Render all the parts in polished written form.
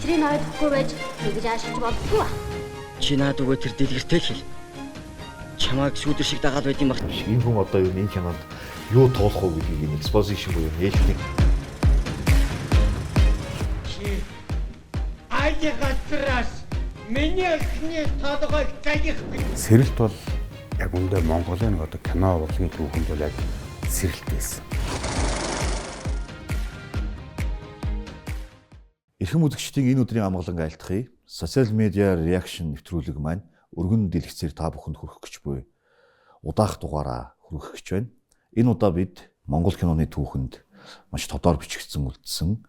Тэрийг ойлгохгүй байж тэгж аашиж болдгоо. Чи наад өгөө тэр дэлгэртэй хэл. Чамайг шүүдэр шиг дагаад байд юм баг. Энэ хүн одоо юу энэ кинонд юу туулах уу гэдгийг энэ экспозишн буюу нээлтний Айгатраас миний эхний толгойг гайх. Сэрэлт бол яг үндэ Монголын одоо кино урлагийн түүхэнд бол яг сэрэлт байсан. Эрхэм үзэгчдийн энэ өдрийн амгалан айлтгахыг социал медиа реакшн нэвтрүүлэг маань өргөн дэлгэцээр та бүхэнд хүргэх гэж буй удаах дугаараа хүргэх гэж байна. Энэ удаа бид Монгол киноны түүхэнд маш тодор бичигдсэн үлдсэн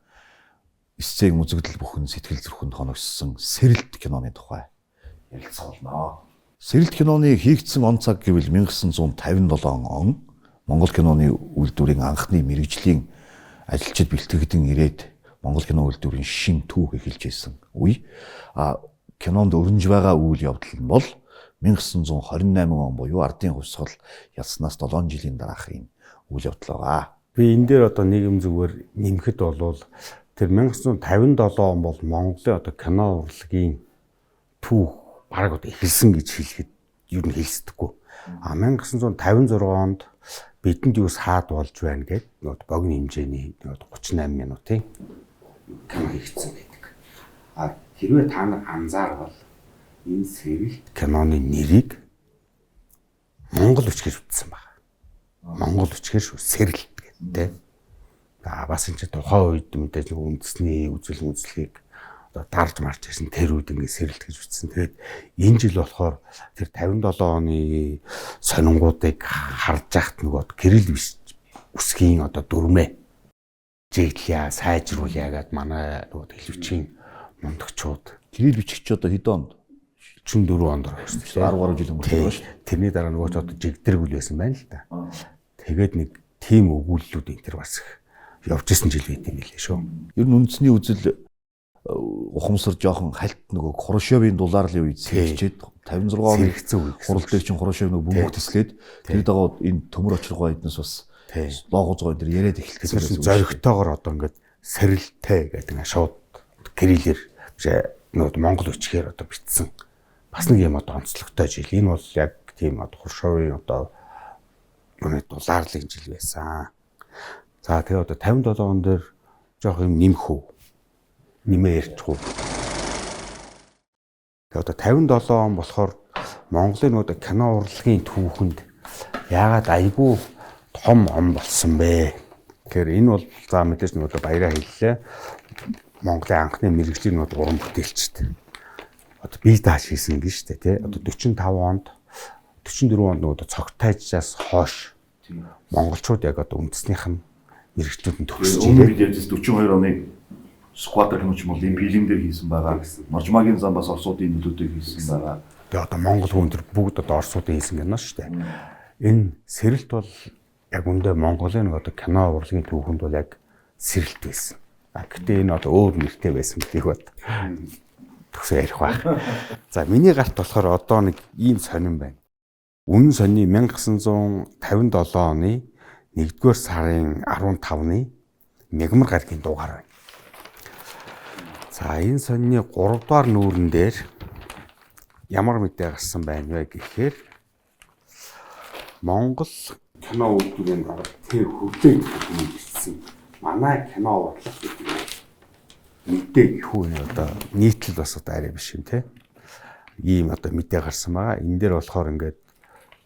эсцэг үзэгдэл бүхэн сэтгэл зүрхэнд хоногссон сэрэлт киноны тухай ярилцгаалнаа. Сэрэлт киноны хийгдсэн он цаг гэвэл 1957 он Монгол киноны үйлдвэрийн анхны мэргэжлийн ажилчид бэлтгэгдэн ирээд Монгол кино үйлдвэрийн шин түүх эхэлж байсан үе. Кинонд өрнөж байгаа үйл явдал нь бол 1928 он буюу ардын хувьсгал ялснаас 7 жилийн дараахын үйл явдал байгаа. Би энэ дээр одоо нийгэм зүгээр нэмэхэд болвол тэр 1957 он бол Монголын одоо кино урлагийн түүх бараг одоо эхэлсэн гэж хэлэхэд юу н хэлсдэггүй. 1956 онд бидэнд юу саад болж байна гэдэг нөгөө богино хэмжээний 38 минутын кино хийгдсэн байдаг. Хэрвээ та нар анзаарвал энэ сэрэлт киноны нэрийг Монгол үчгээр үтсэн байна. Монгол үчгээр шүү сэрэлт гэдэг. Бас энэ тухайн үед мэдээж нэг үндэсний үзлэгийг одоо дарж марж байсан тэр үед ингэ сэрэлт гэж үтсэн. Тэгээд энэ жил болохоор тэр 57 оны сонингуудыг харж яхад нөгөө гэрэл үсгийн одоо дүрмээ жиглэе сайжруулъя гэд манай нөгөө телевизийн мундагчууд Гэрэл бичигч одоо хэдэн онд 44 онд орсон шүү дээ. 13 жил өнгөрсөн байна шүү. Тэрний дараа нөгөө ч одоо жигдэргүүл байсан байна л да. Тэгээд нэг тим өгүүллүүд энэ төр бас явж исэн жил байт юм лээ шүү. Ер нь үндэсний үзэл ухамсар жоохон хальт нөгөө Хрущевийн дулаарлын үед сэрчээд 56 оны хурал дээр чинь Хрущев нөгөө бөмбөг төслээд тэр дагаад энэ төмөр очиргоо эднээс бас логоцгоо энэ яриад эхэлсэн гэсэн зоригтойгоор одоо ингээд сэрэлттэй гэдэг нь шууд гэрэлэр нөгөө Монгол үчгээр одоо бичсэн. Бас нэг юм одоо онцлогтой жил. Энэ бол яг тийм одоо Хрущевийн одоо нүний дулаарлын жил байсан. За тэгээ одоо 57 он дээр жоох юм нэмэх үү? Нэмээ ярьчихв. Тэгээ одоо 57 он болохоор Монголын нөгөө кино урлагийн түүхэнд яагаад айгүй том он болсон бэ? Тэгэхээр энэ бол за мэдээж нөгөө баяраа хэллээ. Монголын анхны мэргэжлийн нөгөө уран бүтээлчд одоо бие дааш хийсэн гэж шүү дээ тий. Одоо 45 онд 44 онд нөгөө цогтайжаас хойш монголчууд яг одоо үндэснийх нь мэргэжлүүд нь төгсөж ирээ. Бид ярьж 42 оны Скватер киноч бол энэ фильмдэр хийсэн байгаа. Норжмагийн зам бас орсуудын нөлөөтэй хийсэн байгаа. Тэгээ одоо монгол хүн төр бүгд одоо орсуудын хийсэн кино шүү дээ. Энэ сэрэлт бол яг үндэ Монголын одоо кино урлагийн түүхэнд бол яг сэрэлт байсан. Гэхдээ энэ одоо өөр нэртэй байсан гэдгийг бод төгсөө ярих байх. За миний гарт болохоор одоо нэг ийм сонирн байна. Үнэн сонины 1957 оны 1-р сарын 15-ны Мягмар гарагийн дугаар байна. За энэ сонины 3-р нүүрэн дээр ямар мэдээ гарсан байна вэ гэхээр Монгол кино үйлдвэрийн тэр хөгжлийн бүхнийг бичсэн манай кино урлаг гэдэг мэдээ ихүү одоо нийтлэл бас одоо арай биш юм те. Ийм одоо мэдээ гарсан байгаа. Энэ дээр болохоор ингээд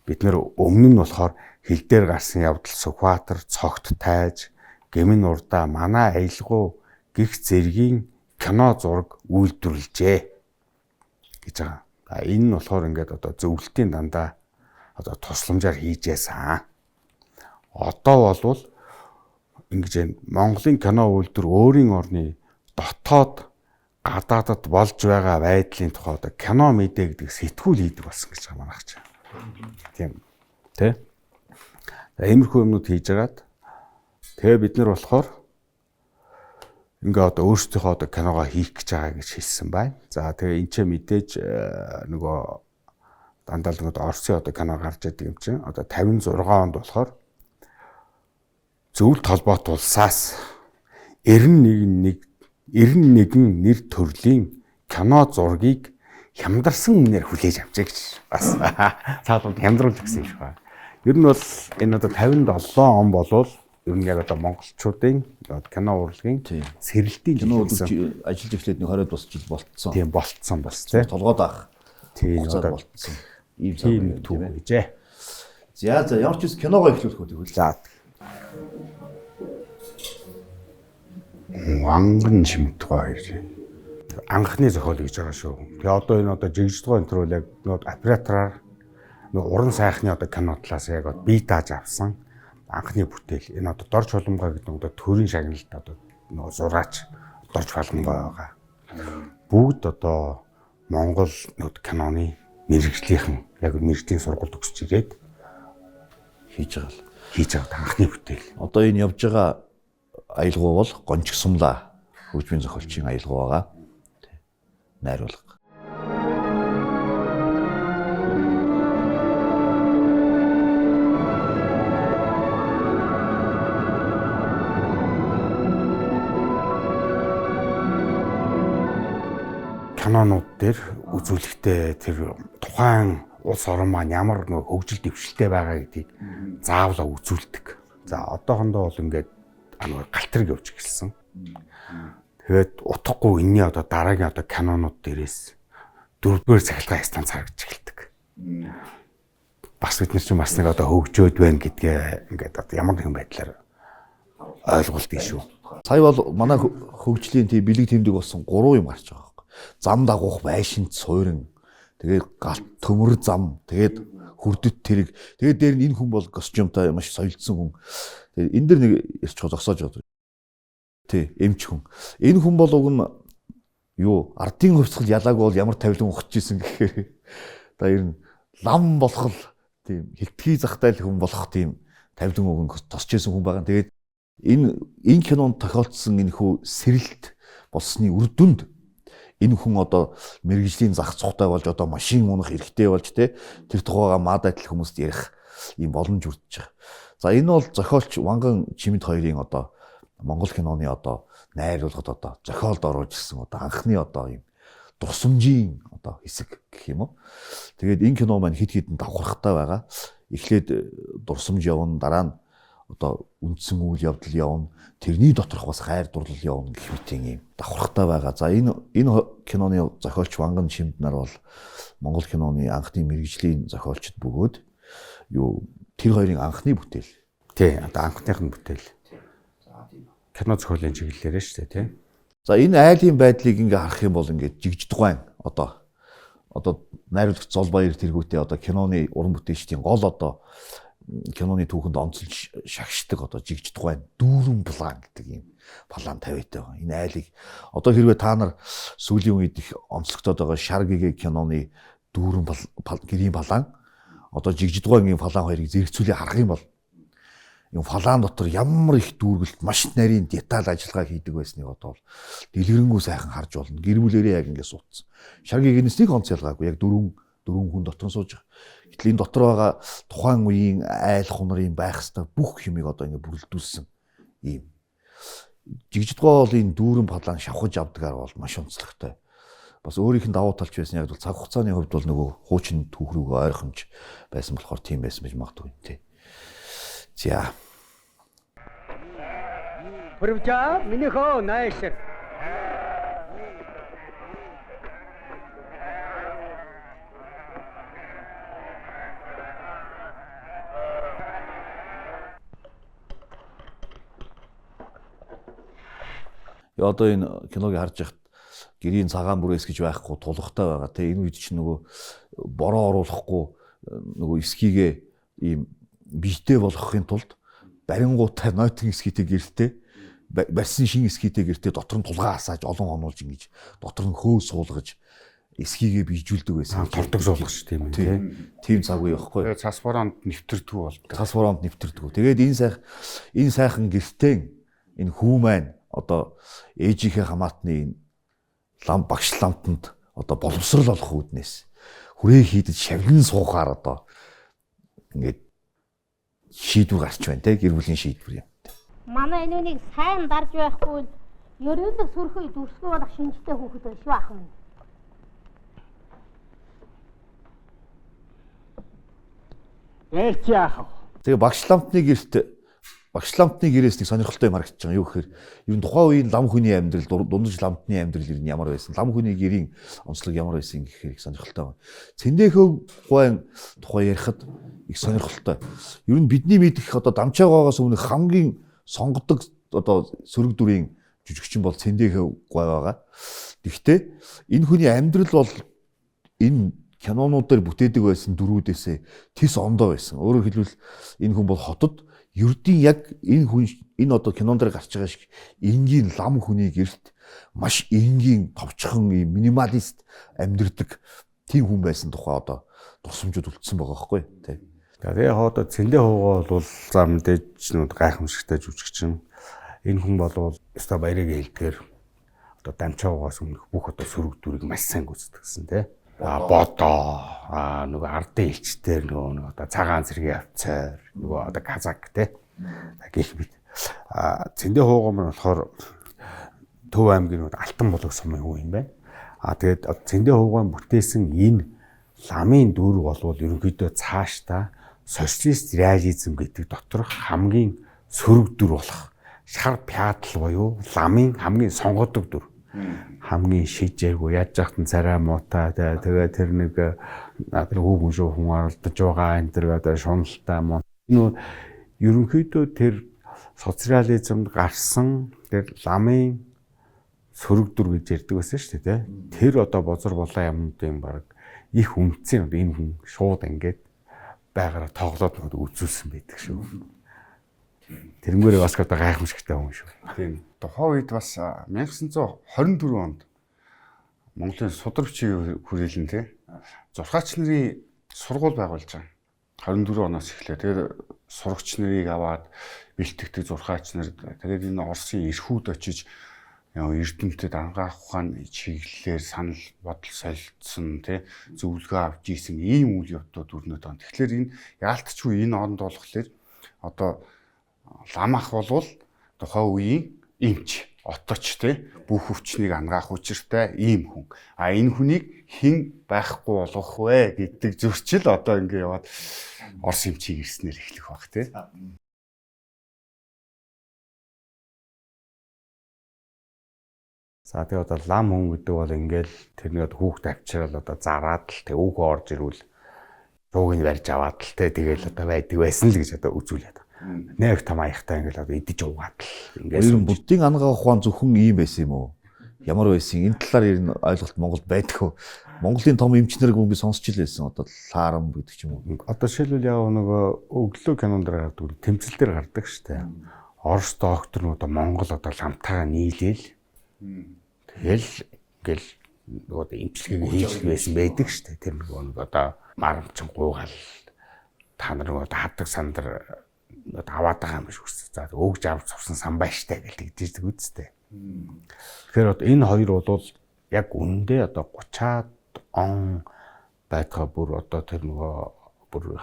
бид нэр өмнө нь болохоор хил дээр гарсан явдал Сүхбаатар, цогт тайж, гэмэн урдаа манай аялгау гих зэргийн кино зураг үйлдвэрлэжээ гэж байгаа. Энэ нь болохоор ингээд одоо зөвлөлтийн дандаа одоо тусламжаар хийжээсэн. Одоо болвол ингэж Монголын кино үйлдвэр өөрийн орны дотоод гадаадад болж байгаа байдлын тухай одоо кино мэдээ гэдэг сэтгүүл хийдэг болсон гэж байгаа манайх ч. Тийм. Тэ? Иймэрхүү юмнууд хийж агаад тэгээ бид нар болохоор ингээ одоо өөрсдийнхөө одоо киногоо хийх гэж байгаа гэж хэлсэн байна. За тэгээ энэ ч мэдээж нөгөө дандаа л нөгөө Орсын одоо кино гарч идэг юм чинь одоо 56 онд болохоор зөвлөлт холбоот улсаас 91 нэр төрлийн кино зургийг хямдарсан үнээр хүлээж авчаа гэж бас цаадууд хямдруулж гэсэн юм шиг байна. Ер нь бол энэ одоо 57 он болвол ер нь яг одоо монголчуудын кино урлагийн сэрэлтийн кино ажиллаж эхлээд нэг 20-д бас жил болцсон. Тийм болцсон бас тийм толгойд авах. Тийм одоо болцсон. Ийм тийм төв гэжээ. За ямар ч үс киногоо эхлүүлэх үү. За. Анган шимтгой хоёр. Анхны зохиол гэж байгаа шүү. Тэгээ одоо энэ одоо жигждгой энэ төр бол яг нөө оператораар нөө уран сайхны одоо кино талаас яг бие дааж авсан анхны бүтээл. Энэ одоо Дорж Чулмгай гэдэг одоо төрийн шагналд одоо нөө зураач Дорж Чулмгай байгаа. Бүгд одоо Монгол нөө киноны мэрэгжлийнхэн яг мэрэгжлийн сургуульд өсч ирээд хийж байгаа анхны бүтээл. Одоо энэ явж байгаа аялгау бол Гончиг сумлаа хөгжмийн зохиолчийн аялгау байгаа. Найруулга. Кинонууд дээр үзүүлэхдээ тэр тухайн улс орн маань ямар нэг хөгжил дэвшилтэй байгаа гэдгийг заавал үзүүлдэг. За одоохондоо бол ингээд галтрыг явж эхэлсэн. Тэгээд утгагүй энэний одоо дараагийн одоо кинонууд дээрээс 4-р цахилгаан станц харагдж эхэлдэг. Бас бид нар чинь бас нэг одоо хөгжөөд байна гэдгээ ингээд одоо ямар нэгэн байдлаар ойлголт шүү. Сая бол манай хөгжлийн тийм бэлэг тэмдэг болсон 3 юм гарч байгаа байхгүй. Зам дагуух байшинт суурин, тэгээд галт төмөр зам, тэгээд хүрдэт тэрэг. Тэгээд дээр нь энэ хүн бол костюмтай маш соёлдсон хүн. Тэгээд энэ дэр нэг ирч зогсоож байгаа. Тий, эмч хүн. Энэ хүн бол уг нь юу ардын хувьсгал ялааг бол ямар тавилан ухаж исэн гэхээр одоо ер нь лам болох л тийм хилтгий захтай хүн болох тийм тавилан уг нь тосч исэн хүн байгаа. Тэгээд энэ кинонд тохиолдсон энэ хүү сэрэлт болсны үр дүнд энэ хүн одоо мэрэгжлийн зах зухтай болж одоо машин унах эрхтэй болж тэр тухайга маад адил хүмүүст ярих ийм боломж үрдэж байгаа. За энэ бол зохиолч Ванган Чимэд хоёрын одоо Монгол киноны одоо найруулгад одоо зохиолд оруулж ирсэн одоо анхны одоо ийм дурсамжийн одоо хэсэг гэх юм уу. Тэгээд энэ кино маань хэд хэдэн давхархтай байгаа. Эхлээд дурсамж явна, дараа нь одоо үндсэн үйл явдал явна, тэрний доторх бас хайр дурлал явна гэх мэтийн ийм давхархтай байгаа. За энэ киноны зохиолч Ванган Чимэд нар бол Монгол киноны анхны мэрэгжлийн зохиолчд бөгөөд юу тэр хоёрын анхны бүтээл. Тий, одоо анхных нь бүтээл. Кино зохиолын чиглэлээр шүү дээ, тий. За энэ айлын байдлыг ингээ харах юм бол ингээ жигждгайн одоо найруулагч Золбаяр тэргүүтээ одоо киноны уран бүтээлчдийн гол одоо киноны түүхэнд онцолж шагшдаг одоо жигждгайн дүүрэн план гэдэг ийм план тавиатай байгаа. Энэ айлыг одоо хэрвээ та нар сүүлийн үед их онцлогдоод байгаа Шаргигийн киноны дүүрэн гэрийн план одоо жигждгайн ийм план хоёрыг зэрэгцүүлээ харах юм бол yung фалаан дотор ямар их дүүргэлт маш нарийн деталь ажиллагаа хийдэг байсныг одоо дэлгэрэнгүй сайхан харж болно. Гэр бүлэрээ яг ингэ суудсан. Шаргийн гинэснийг онц ялгаагүй яг дөрвөн хүн дотор сууж байгаа. Гэтэл энэ дотор байгаа тухайн үеийн айл хунарын байх хэвээр бүх юмыг одоо ингэ бүрэлдүүлсэн ийм. Жигждгоо бол энэ дүүрэн фалаан шавхаж авдгаар бол маш онцлогтой. Бас өөрийнх нь давуу талч байсан яг бол цаг хугацааны хувьд бол нөгөө хуучин түүх рүүгээ ойрхомж байсан болохоор тийм байсан байж магадгүй тий. За. Привчаа минийхөө найш. Одоо энэ киног харж байхад гэрийн цагаан бүрээс гэж байхгүй тулгахтай байгаа. Тэ энэ үед чинь нөгөө бороо оруулахгүй нөгөө эскигээ ийм бийтэй болгохын тулд барингуутай нойтын эскитэй гэртээ барьсан шин эскитэй гэртээ дотор нь тулгаа асааж олон онуулж ингэж дотор нь хөө суулгаж эскигээ бийжүүлдэг байсан. Тордог суулгаж тийм үү? Тийм цаг үе байхгүй. Цас бороонд нэвтэрдэг бол. Цас бороонд нэвтэрдэг. Тэгээд энэ сайхан гэртээ энэ хүү маань одоо ээжийнхээ хамаатны багш ламтанд одоо боловсрал олох үүднээс хүрээ хийдэж шавлан суухаар одоо ингээд шийдвэр гарч байна те гэр бүлийн шийдвэр юм. Манай энэнийг сайн дарж байхгүй ерөнхий сүрхий дүрсгүй болох шинжтэй хүүхэд байна шүү ах минь. Ээлч яах вэ? Тэгээ багш ламтны гэрээс нэг сонирхолтой юм харагдаж байгаа. Юу гэхээр ер нь тухайн үеийн лам хүний амьдрал, дундаж ламтны амьдрал ер нь ямар байсан? Лам хүний гэрийн онцлог ямар байсан гэхээр их сонирхолтой байна. Цэндээхөө тухай ярихад их сонирхолтой. Ер нь бидний мэдих одоо дамчаагаагаас өмнө хамгийн сонгодог одоо сөрөг дүрийн жүжигчин бол Цэндээхөө гой байгаа. Гэхдээ энэ хүний амьдрал бол энэ кинонуудаар бүтээдэг байсан дүрүүдээсээ тис ондоо байсан. Өөрөөр хэлбэл энэ хүн бол хотод ердийн яг энэ одоо кинон дээр гарч байгаа шиг энгийн лам хүний гэрт маш энгийн товчхон юм минималист амьдэрдэг тийм хүн байсан тухай одоо дурсамжууд үлдсэн байгаа байхгүй тий. Тэгээ одоо Цэндээхөө бол за мэдээж нүд гайхамшигтай жүжигчин. Энэ хүн бол өстой баярыг хэлдгээр одоо дамчаагаас өмнөх бүх одоо сөрөг дүрийг маш сайн гүйцэтгэсэн тий. Бодоо нөгөө ардын элчтэр нөгөө одоо цагаан зэргийн офицер нөгөө одоо казак те гэх мэт Цэндээхөө маань болохоор Төв аймгийн Алтан булаг сумын хүн юм байна. Тэгээд Цэндээхөө бүтээсэн энэ ламын дүр болвол ерөнхийдөө цаашдаа социалист реализм гэдэг доторх хамгийн сөрөг дүр болох шар пядал буюу ламын хамгийн сонгодог дүр. Хамгийн шижээргүй яаж яхтан царай муутай тэгээ тэр нэг хүүхэн шүү хүн оролдож байгаа энэ тэр одоо шуналтай муу энэ ерөнхийдөө тэр социализмд гарсан тэр ламын сөрөг дүр гэж ярьдаг байсан шүү дээ тэр одоо бозор булан юмдын баг их үнцэн энэ хүн шууд ингээд байгаараа тоглоод үзүүлсэн байдаг шүү. Тэрнгээрээ бас одоо гайхамшигтай хүн шүү. Тийм. Тухайн үед бас 1924 онд Монголын судрагчийн хүрээлэн тий зурхаач нарын сургууль байгуулж байгаа. 24 оноос эхлээ. Тэгээд сурагч нарыг аваад бэлтгэдэг зурхаач нар тэгээд энэ Оросын эрхүүд очиж эрдэмтэд ангаах ухааны чиглэлээр санал бодол солилцсон тий зөвлөгөө авч ийсэн ийм үйл явдлууд өрнөд байна. Тэгэхээр энэ яалтчгүй энэ онд болохоор одоо лам ах болвол тухайн үеийн эмч, оточ те бүх өвчнийг ангаах учиртай ийм хүн. Энэ хүнийг хэн байхгүй болгох вэ гэдэг зөрчил одоо ингэ яваад Орос эмчийг ирснээр эхлэх баг те. За тэгээ одоо лам хүн гэдэг бол ингээл тэрнийг хүүхд авчирал одоо зараад л тэг өөхөө орж ирвэл шуугыг барьж аваад л тэгэл одоо байдаг байсан л гэж одоо үзүүлээд. Нэг том аяхтай ингээл одоо идэж уугаад л ингээс буддийн ангаах ухаан зөвхөн ийм байсан юм уу? Ямар байсан? Энэ талаар ер нь ойлголт Монголд байдгүй. Монголын том эмчнэр хүн би сонсч л байсан. Одоо Лаарам гэдэг ч юм уу. Одоо жишээлбэл яг нөгөө өглөө кинонд гардаг тэмцэл дээр гардаг штэ. Орос докторнууд Монгол одоо ламтайгаа нийлээл тэгэл ингээл нөгөө эмчилгээг хийж байсан байдаг штэ. Тэр нөгөө одоо марамчин гуйгаал та нар нөгөө хатдаг сандар аваад байгаа юм биш үү? За өгж авч цувсан сан байштай гэж тэгдэж үсттэй. Тэгэхээр одоо энэ хоёр бол яг үндэ одоо 30-аад он байтгаа бүр одоо тэр нөгөө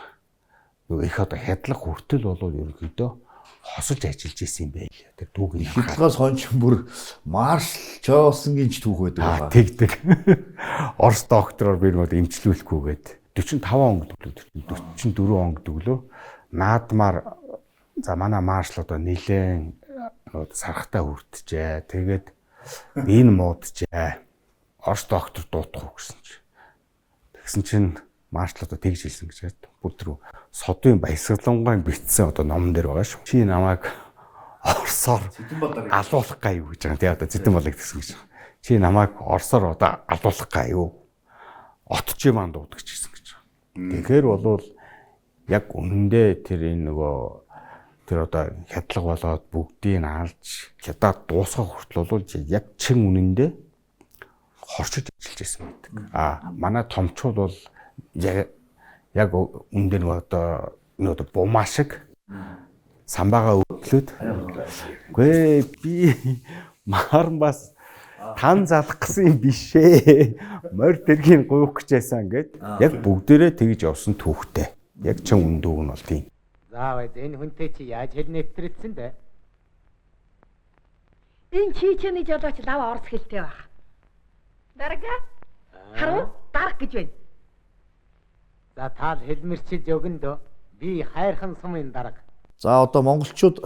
их одоо хядлах хүртэл бол ерөнхийдөө хосож ажиллаж исэн юм байл. Тэр дүүгийн хятлагаас хойш бүр маршал Чоосонгийн ч түүх байдаг. Тэгдэг. Орос доктороор би нөгөө эмчлүүлэхгүйгээд 45 он гэдэг 44 он гэдэг лөө наадмаар за манай маршал одоо нилээн сархтаа хүртжээ. Тэгээд энэ мууджээ. Орос доктор дуутах уу гэсэн чи. Тэгсэн чинь маршал одоо тэгж хэлсэн гэж байна. Бүр содын баясгалангаан битсэн одоо номон дээр байгаа шүү. Чи намайг Оросоор алуулах гай юу гэж байгаа. Тэгээ одоо зэдэн болог гэсэн гэж байна. Чи намайг Оросоор одоо алуулах гай юу? Отч юм дуудаг ч гэсэн гэж байна. Тэгэхээр болвол яг үнэндээ тэр энэ нөгөө тэр одоо хядлаг болоод бүгдийг алж хятад дуусгах хүртэл бол яг чин үнэндээ хорчиж ажиллаж байсан байдаг. Манай томчууд бол яг үндэ нөгөө одоо бумаа шиг самбаага өглөөд үгүй би маран бас тан залах гэсэн юм бишээ. Морь тэргийн гуйх гэжсэн гэд яг бүгдээрээ тэгж явсан түүхтэй. Яг чин үндүүг нь бол тийм. За байд энэ хүнтэй чи яаж хэл нэвтрэлсэн бэ? Энэ чичээний жолооч лав орс хэлтэй баг. Дарга? Харуу? Дарга гэж байна. За таал хэлмэрчиж өгөн дөө. Би хайрхан сумын дарга. За одоо монголчууд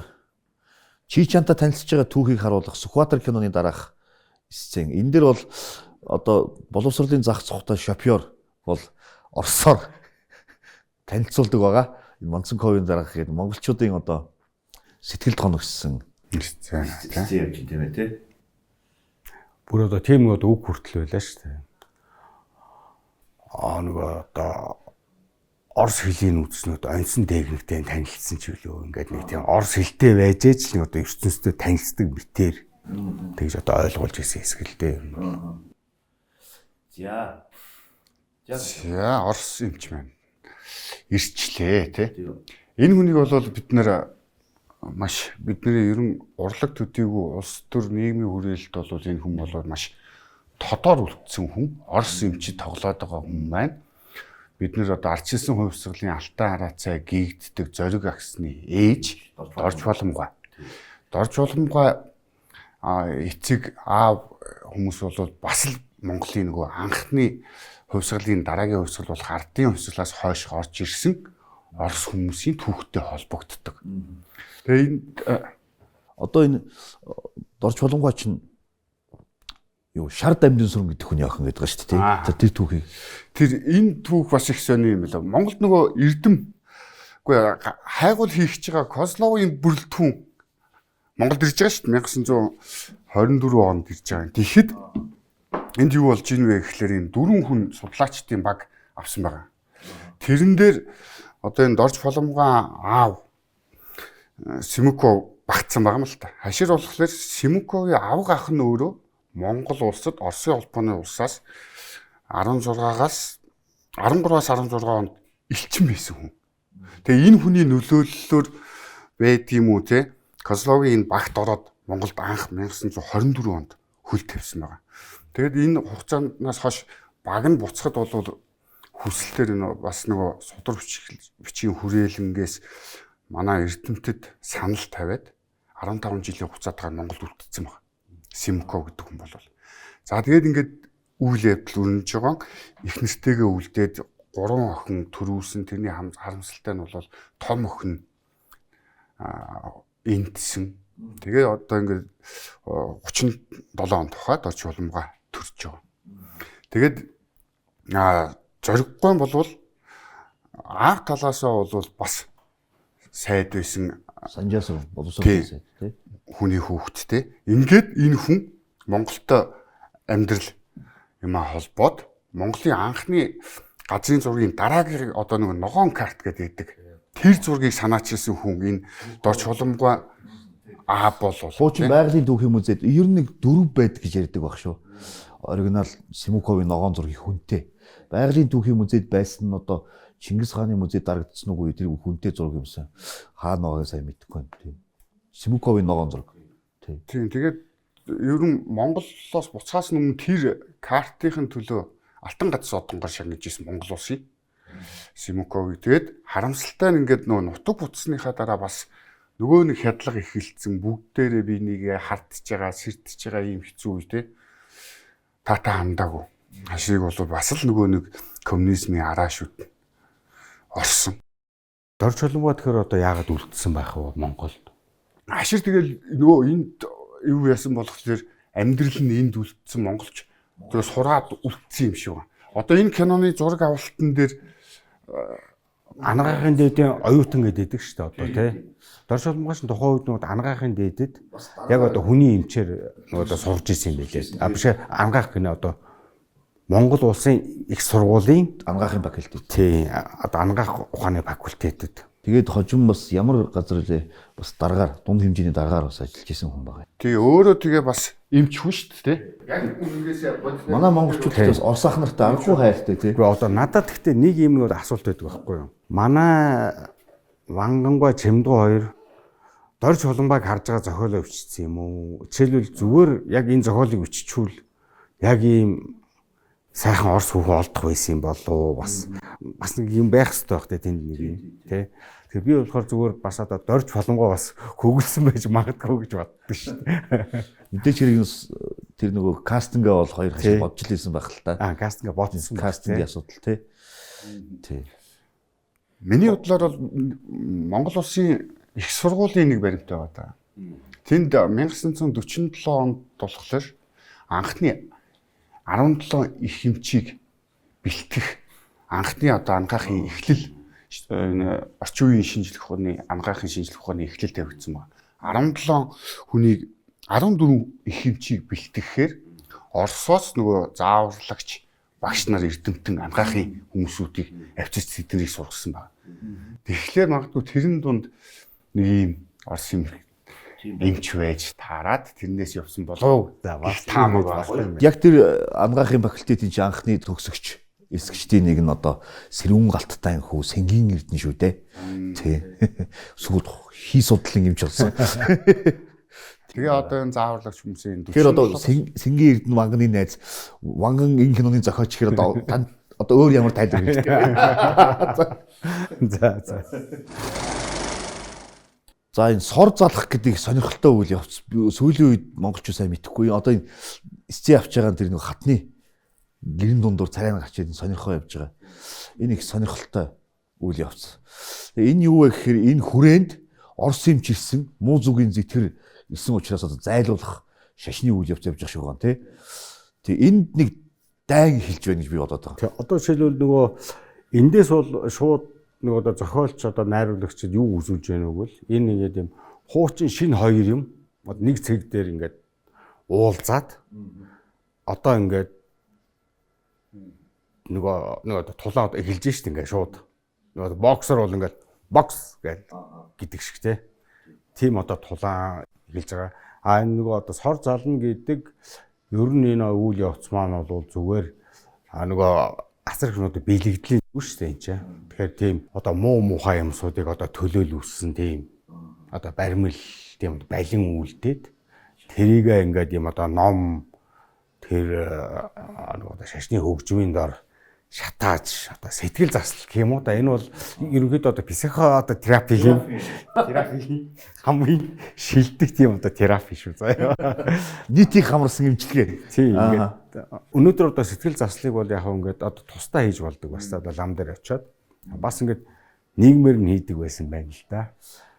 Чичанта танилцж байгаа түүхийг харуулах Сүхбаатар киноны дараах сцен. Энэ дэр бол одоо боловсролын зах зохтой шофёр бол орсоор танилцуулдаг байгаа. Энэ Монцонковын дараах гэдэг монголчуудын одоо сэтгэлд хоногссон сцен тийм ээ тий. Бүр одоо тийм нэг үг хүртэл байлаа шүү дээ. Нөгөө одоо орс хэлийг үзснүүд онцон дээгнэгтэй танилцсан ч үлээ. Ингээд нэг тийм орс хэлтэй байж ч нэг одоо ертөнцтэй танилцдаг битээр тэгж одоо ойлгуулж ирсэн хэсэг л дээ. За орс юмч маань ирчлээ тий. Энэ хүнийг бол бид нэр маш бидний ерөн урлаг төдийгүй улс төр нийгмийн хүрээлэлд бол энэ хүн бол маш тодор үлдсэн хүн. Орс юмчид тоглоод байгаа хүн маань бид нэр одоо ардчилсан хувьсгалын алтан хараацай гийгддэг зориг агсны ээж Дорж Боломгой. Дорж Боломгой эцэг аав хүмүүс бол бас л Монголын нөгөө анхны хувьсгалын дараагийн хувьсгал болох ардын хувьсгалаас хойш орж ирсэн орс хүмүүсийн түүхтэй холбогддог. Тэгээ энэ одоо энэ Дорж Боломгой чинь юу шар дамжин сүрэн гэдэг хүний охин гэдэг шүү дээ. За тэр түүхийг тэр энэ түүх бас их сони юм байна. Монголд нөгөө эрдэм үгүй хайгуул хийх гэж байгаа Козловын бүрэлдэхүүн Монголд ирж байгаа шүү дээ 1924 онд ирж байгаа. Тэгэхэд энд юу болж ийн вэ гэхлээр энэ 4 хүн судлаачдын баг авсан байгаа. Тэрэн дээр одоо энэ Дорж Боломгой аав Симуков багтсан байгаа юм л та. Хашир болохоор Симуковын авга ах нь өөрөө Монгол улсад Оросын холбооны улсаас 13-аас 16 онд элчин байсан хүн. Тэгээ энэ хүний нөлөөллөөр байд юм уу те? Козловын энэ багт ороод Монголд анх 1924 онд хөл тавьсан байгаа. Тэгээд энэ хугацаанаас хойш баг нь буцахад бол хүсэлтээр энэ бас нөгөө судар бичгийн хүрээлэнгээс манай эрдэмтэд санал тавиад 15 жилийн хугацаатаар Монголд үлдсэн байна. Симков гэдэг хүн бол. За тэгээд ингээд үйл явдал өрнөж байгаа. Их нэртэйгээ үлдээд 3 охин төрүүлсэн. Тэрний харамсалтай нь бол том охин энтсэн. Тэгээ одоо ингээд 37 онд тухайд Дорж Боломгой төрж байгаа. Тэгээд зориггүй болвол аав талаасаа бол бас сайд байсан. Санжаасаа боловсролын сайд тий. Хүний хүүхэдтэй. Ингээд энэ хүн Монголтой амьдрал юмаа холбоод Монголын анхны газрын зургийн дараагийн одоо нэг ногоон карт гэдэг. Тэр зургийг санаачилсан хүн энэ Дорж Боломгой аа бол хуучин байгалийн түүхийн музейд ер нь нэг 4 байд гэж ярьдаг баг шүү. Оригинал Симуковын ногоон зургийн хүнтэй. Байгалийн түүхийн музейд байсан нь одоо Чингис хааны музейд дарагдсан уу тэр хүнтэй зураг юмсан. Хаана байгааг сайн мэдэхгүй байна. Тийм. Симуковын ногоон зураг. Тийм. Тэгээд ер нь Монголоос буцаас өмнө тэр картын төлөө Алтан гац одонгор шагнаж исэн Монгол улсыг Симуковыг тэгээд харамсалтай нь ингээд нөгөө нутаг буцсныхаа дараа бас нөгөө нэг хядлага эхэлсэн бүгдээрээ би нэгэ хардж байгаа, сэрдэж байгаа юм хэцүү үе те. Тата хамдаагүй. Хашиг бол бас л нөгөө нэг коммунизмын араашууд орсон. Дорж Боломгой тэгэхээр одоо яагаад үлдсэн байх вэ Монголд? Хашир тэгэл нөгөө энд юу яасан болохоор амьдрал нь энд үлдсэн монголч тэгээ сураад үлдсэн юм шиг байна. Одоо энэ киноны зураг авалтан дээр ангаахын дээдийн оюутан гэдэг шүү дээ одоо тий. Дорж Боломгой ч тухайн үед нөгөө ангаахын дээдэд яг одоо хүний эмчээр нөгөө сурж ирсэн юм билээ. Биш ангаах гэнэ одоо Монгол улсын их сургуулийн ангаахын факультет. Тий. Одоо ангаах ухааны факультетэд. Тэгээд хожим бас ямар газар лээ бас дараагаар дунд хэмжээний дараагаар бас ажиллаж исэн хүн байгаа. Тэгээ өөрөө тэгээ бас эмч хүн шүү дээ. Яг үнэгээсээ манай монголчууд бас орс ах нартай аргагүй хайртай тий. Гэхдээ одоо надад гэхдээ нэг юм нэг асуулт байдаг байхгүй юу? Манай Вангангой Чимдгүү хоёр Дорж Боломгойг харж байгаа зохиолоо өвчсөн юм уу? Жишээлбэл зүгээр яг энэ зохиолыг өвччихвэл яг ийм сайхан орс хүүхэн олдох байсан юм болоо бас нэг юм байх хэрэгтэй байх те тэнд нэг юм тий. Тэгэхээр би болохоор зүгээр бас одоо дорж боломгоо бас хөгөлсөн байж магадгүй гэж боддоо шүү дээ. Мэдээч хэрэг тэр нөгөө кастингээ бол хоёр хашиг бодж лээсэн байх л та. Кастингээ бодсон кастингийн асуудал тий. Тий. Миний бодлоор бол Монгол улсын их сургуулийн нэг баримт байгаа та. Тэнд 1947 онд болохоор анхны 17 их хэмжээг бэлтгэх анхны одоо ангаахын эхлэл орчин үеийн шинжлэх ухааны ангаахын шинжлэх ухааны эхлэл тавигдсан байна. 17 хүнийг 14 их хэмжээг бэлтгэхээр Оросоос нөгөө зааварлагч багш нар эрдэмтэн ангаахын хүмүүсүүдийг авчирч тэднийг сургасан байна. Тэгэхээр магадгүй тэрэн дунд нэг юм Орос юм эмч байж таарад тэрнээс явсан болов. За бас таамаг байна. Яг тэр ангаахын факультетийн анхны төгсөгч эсгчдийн нэг нь одоо Сэрүүн галттай хүү Сэнгийн Эрдэнэ шүү дээ. Тий. Сүүл хий судлалын эмч болсон. Тэгээ одоо энэ зааварлагч хүмүүсийн тэгэхээр одоо Сэнгийн Эрдэнэ Ванганы найз Ванган энэ киноны зохиолч гэхээр одоо өөр ямар тайлбар хэлдэг. За. За энэ сор залах гэдэг сонирхолтой үйл явц сүүлийн үед монголчууд сайн мэдэхгүй. Одоо энэ эцсийн авч байгаа тэр нэг хатны гэрэн дундуур царай гарч ирсэн сонирхоо явж байгаа. Энэ их сонирхолтой үйл явц. Энэ юу вэ гэхээр энэ хүрээнд Орос юмч ирсэн муу зүгийн зэтгэр ирсэн учраас одоо зайлуулах шашны үйл явц явж байгаа шүү гоо тий. Тэгээ энд нэг дайн хэлж байна гэж би бодоод байгаа. Тэгээ одоо жишээлбэл нөгөө эндээс бол шууд нэг одоо зохиолч одоо найруулагчид юу үзүүлж байна вэ гэвэл энэ ингээд юм хуучин шинэ хоёр юм нэг цэг дээр ингээд уулзаад одоо ингээд нөгөө тулаа одоо эхэлж шít ингээд шууд нөгөө боксер бол ингээд бокс гэдэг шиг тийм одоо тулаа эхэлж байгаа. Энэ нөгөө одоо сор зална гэдэг ер нь энэ үйл явц маань бол зүгээр нөгөө асар их нөгөө бэлэгдлийн үү шүү дээ энэ чинь. Тэгэхээр тийм одоо муухай юмсуудыг одоо төлөөлүүлсэн тийм одоо баримл тийм балин үлдээд тэрийгээ ингээд юм одоо ном тэр одоо шашны хөгжмийн дор шатааж одоо сэтгэл заслах юм уу да энэ бол ерөнхийдөө одоо психо одоо терапи хамгийн шилдэг тийм одоо терапи шүү заяа. Нийтийг хамарсан эмчилгээ. Тийм ингээд өнөөдөр одоо сэтгэл заслыг бол яг ингээд одоо тусдаа хийж болдог бас одоо лам дээр очиод бас ингээд нийгмээр нь хийдэг байсан байна л да.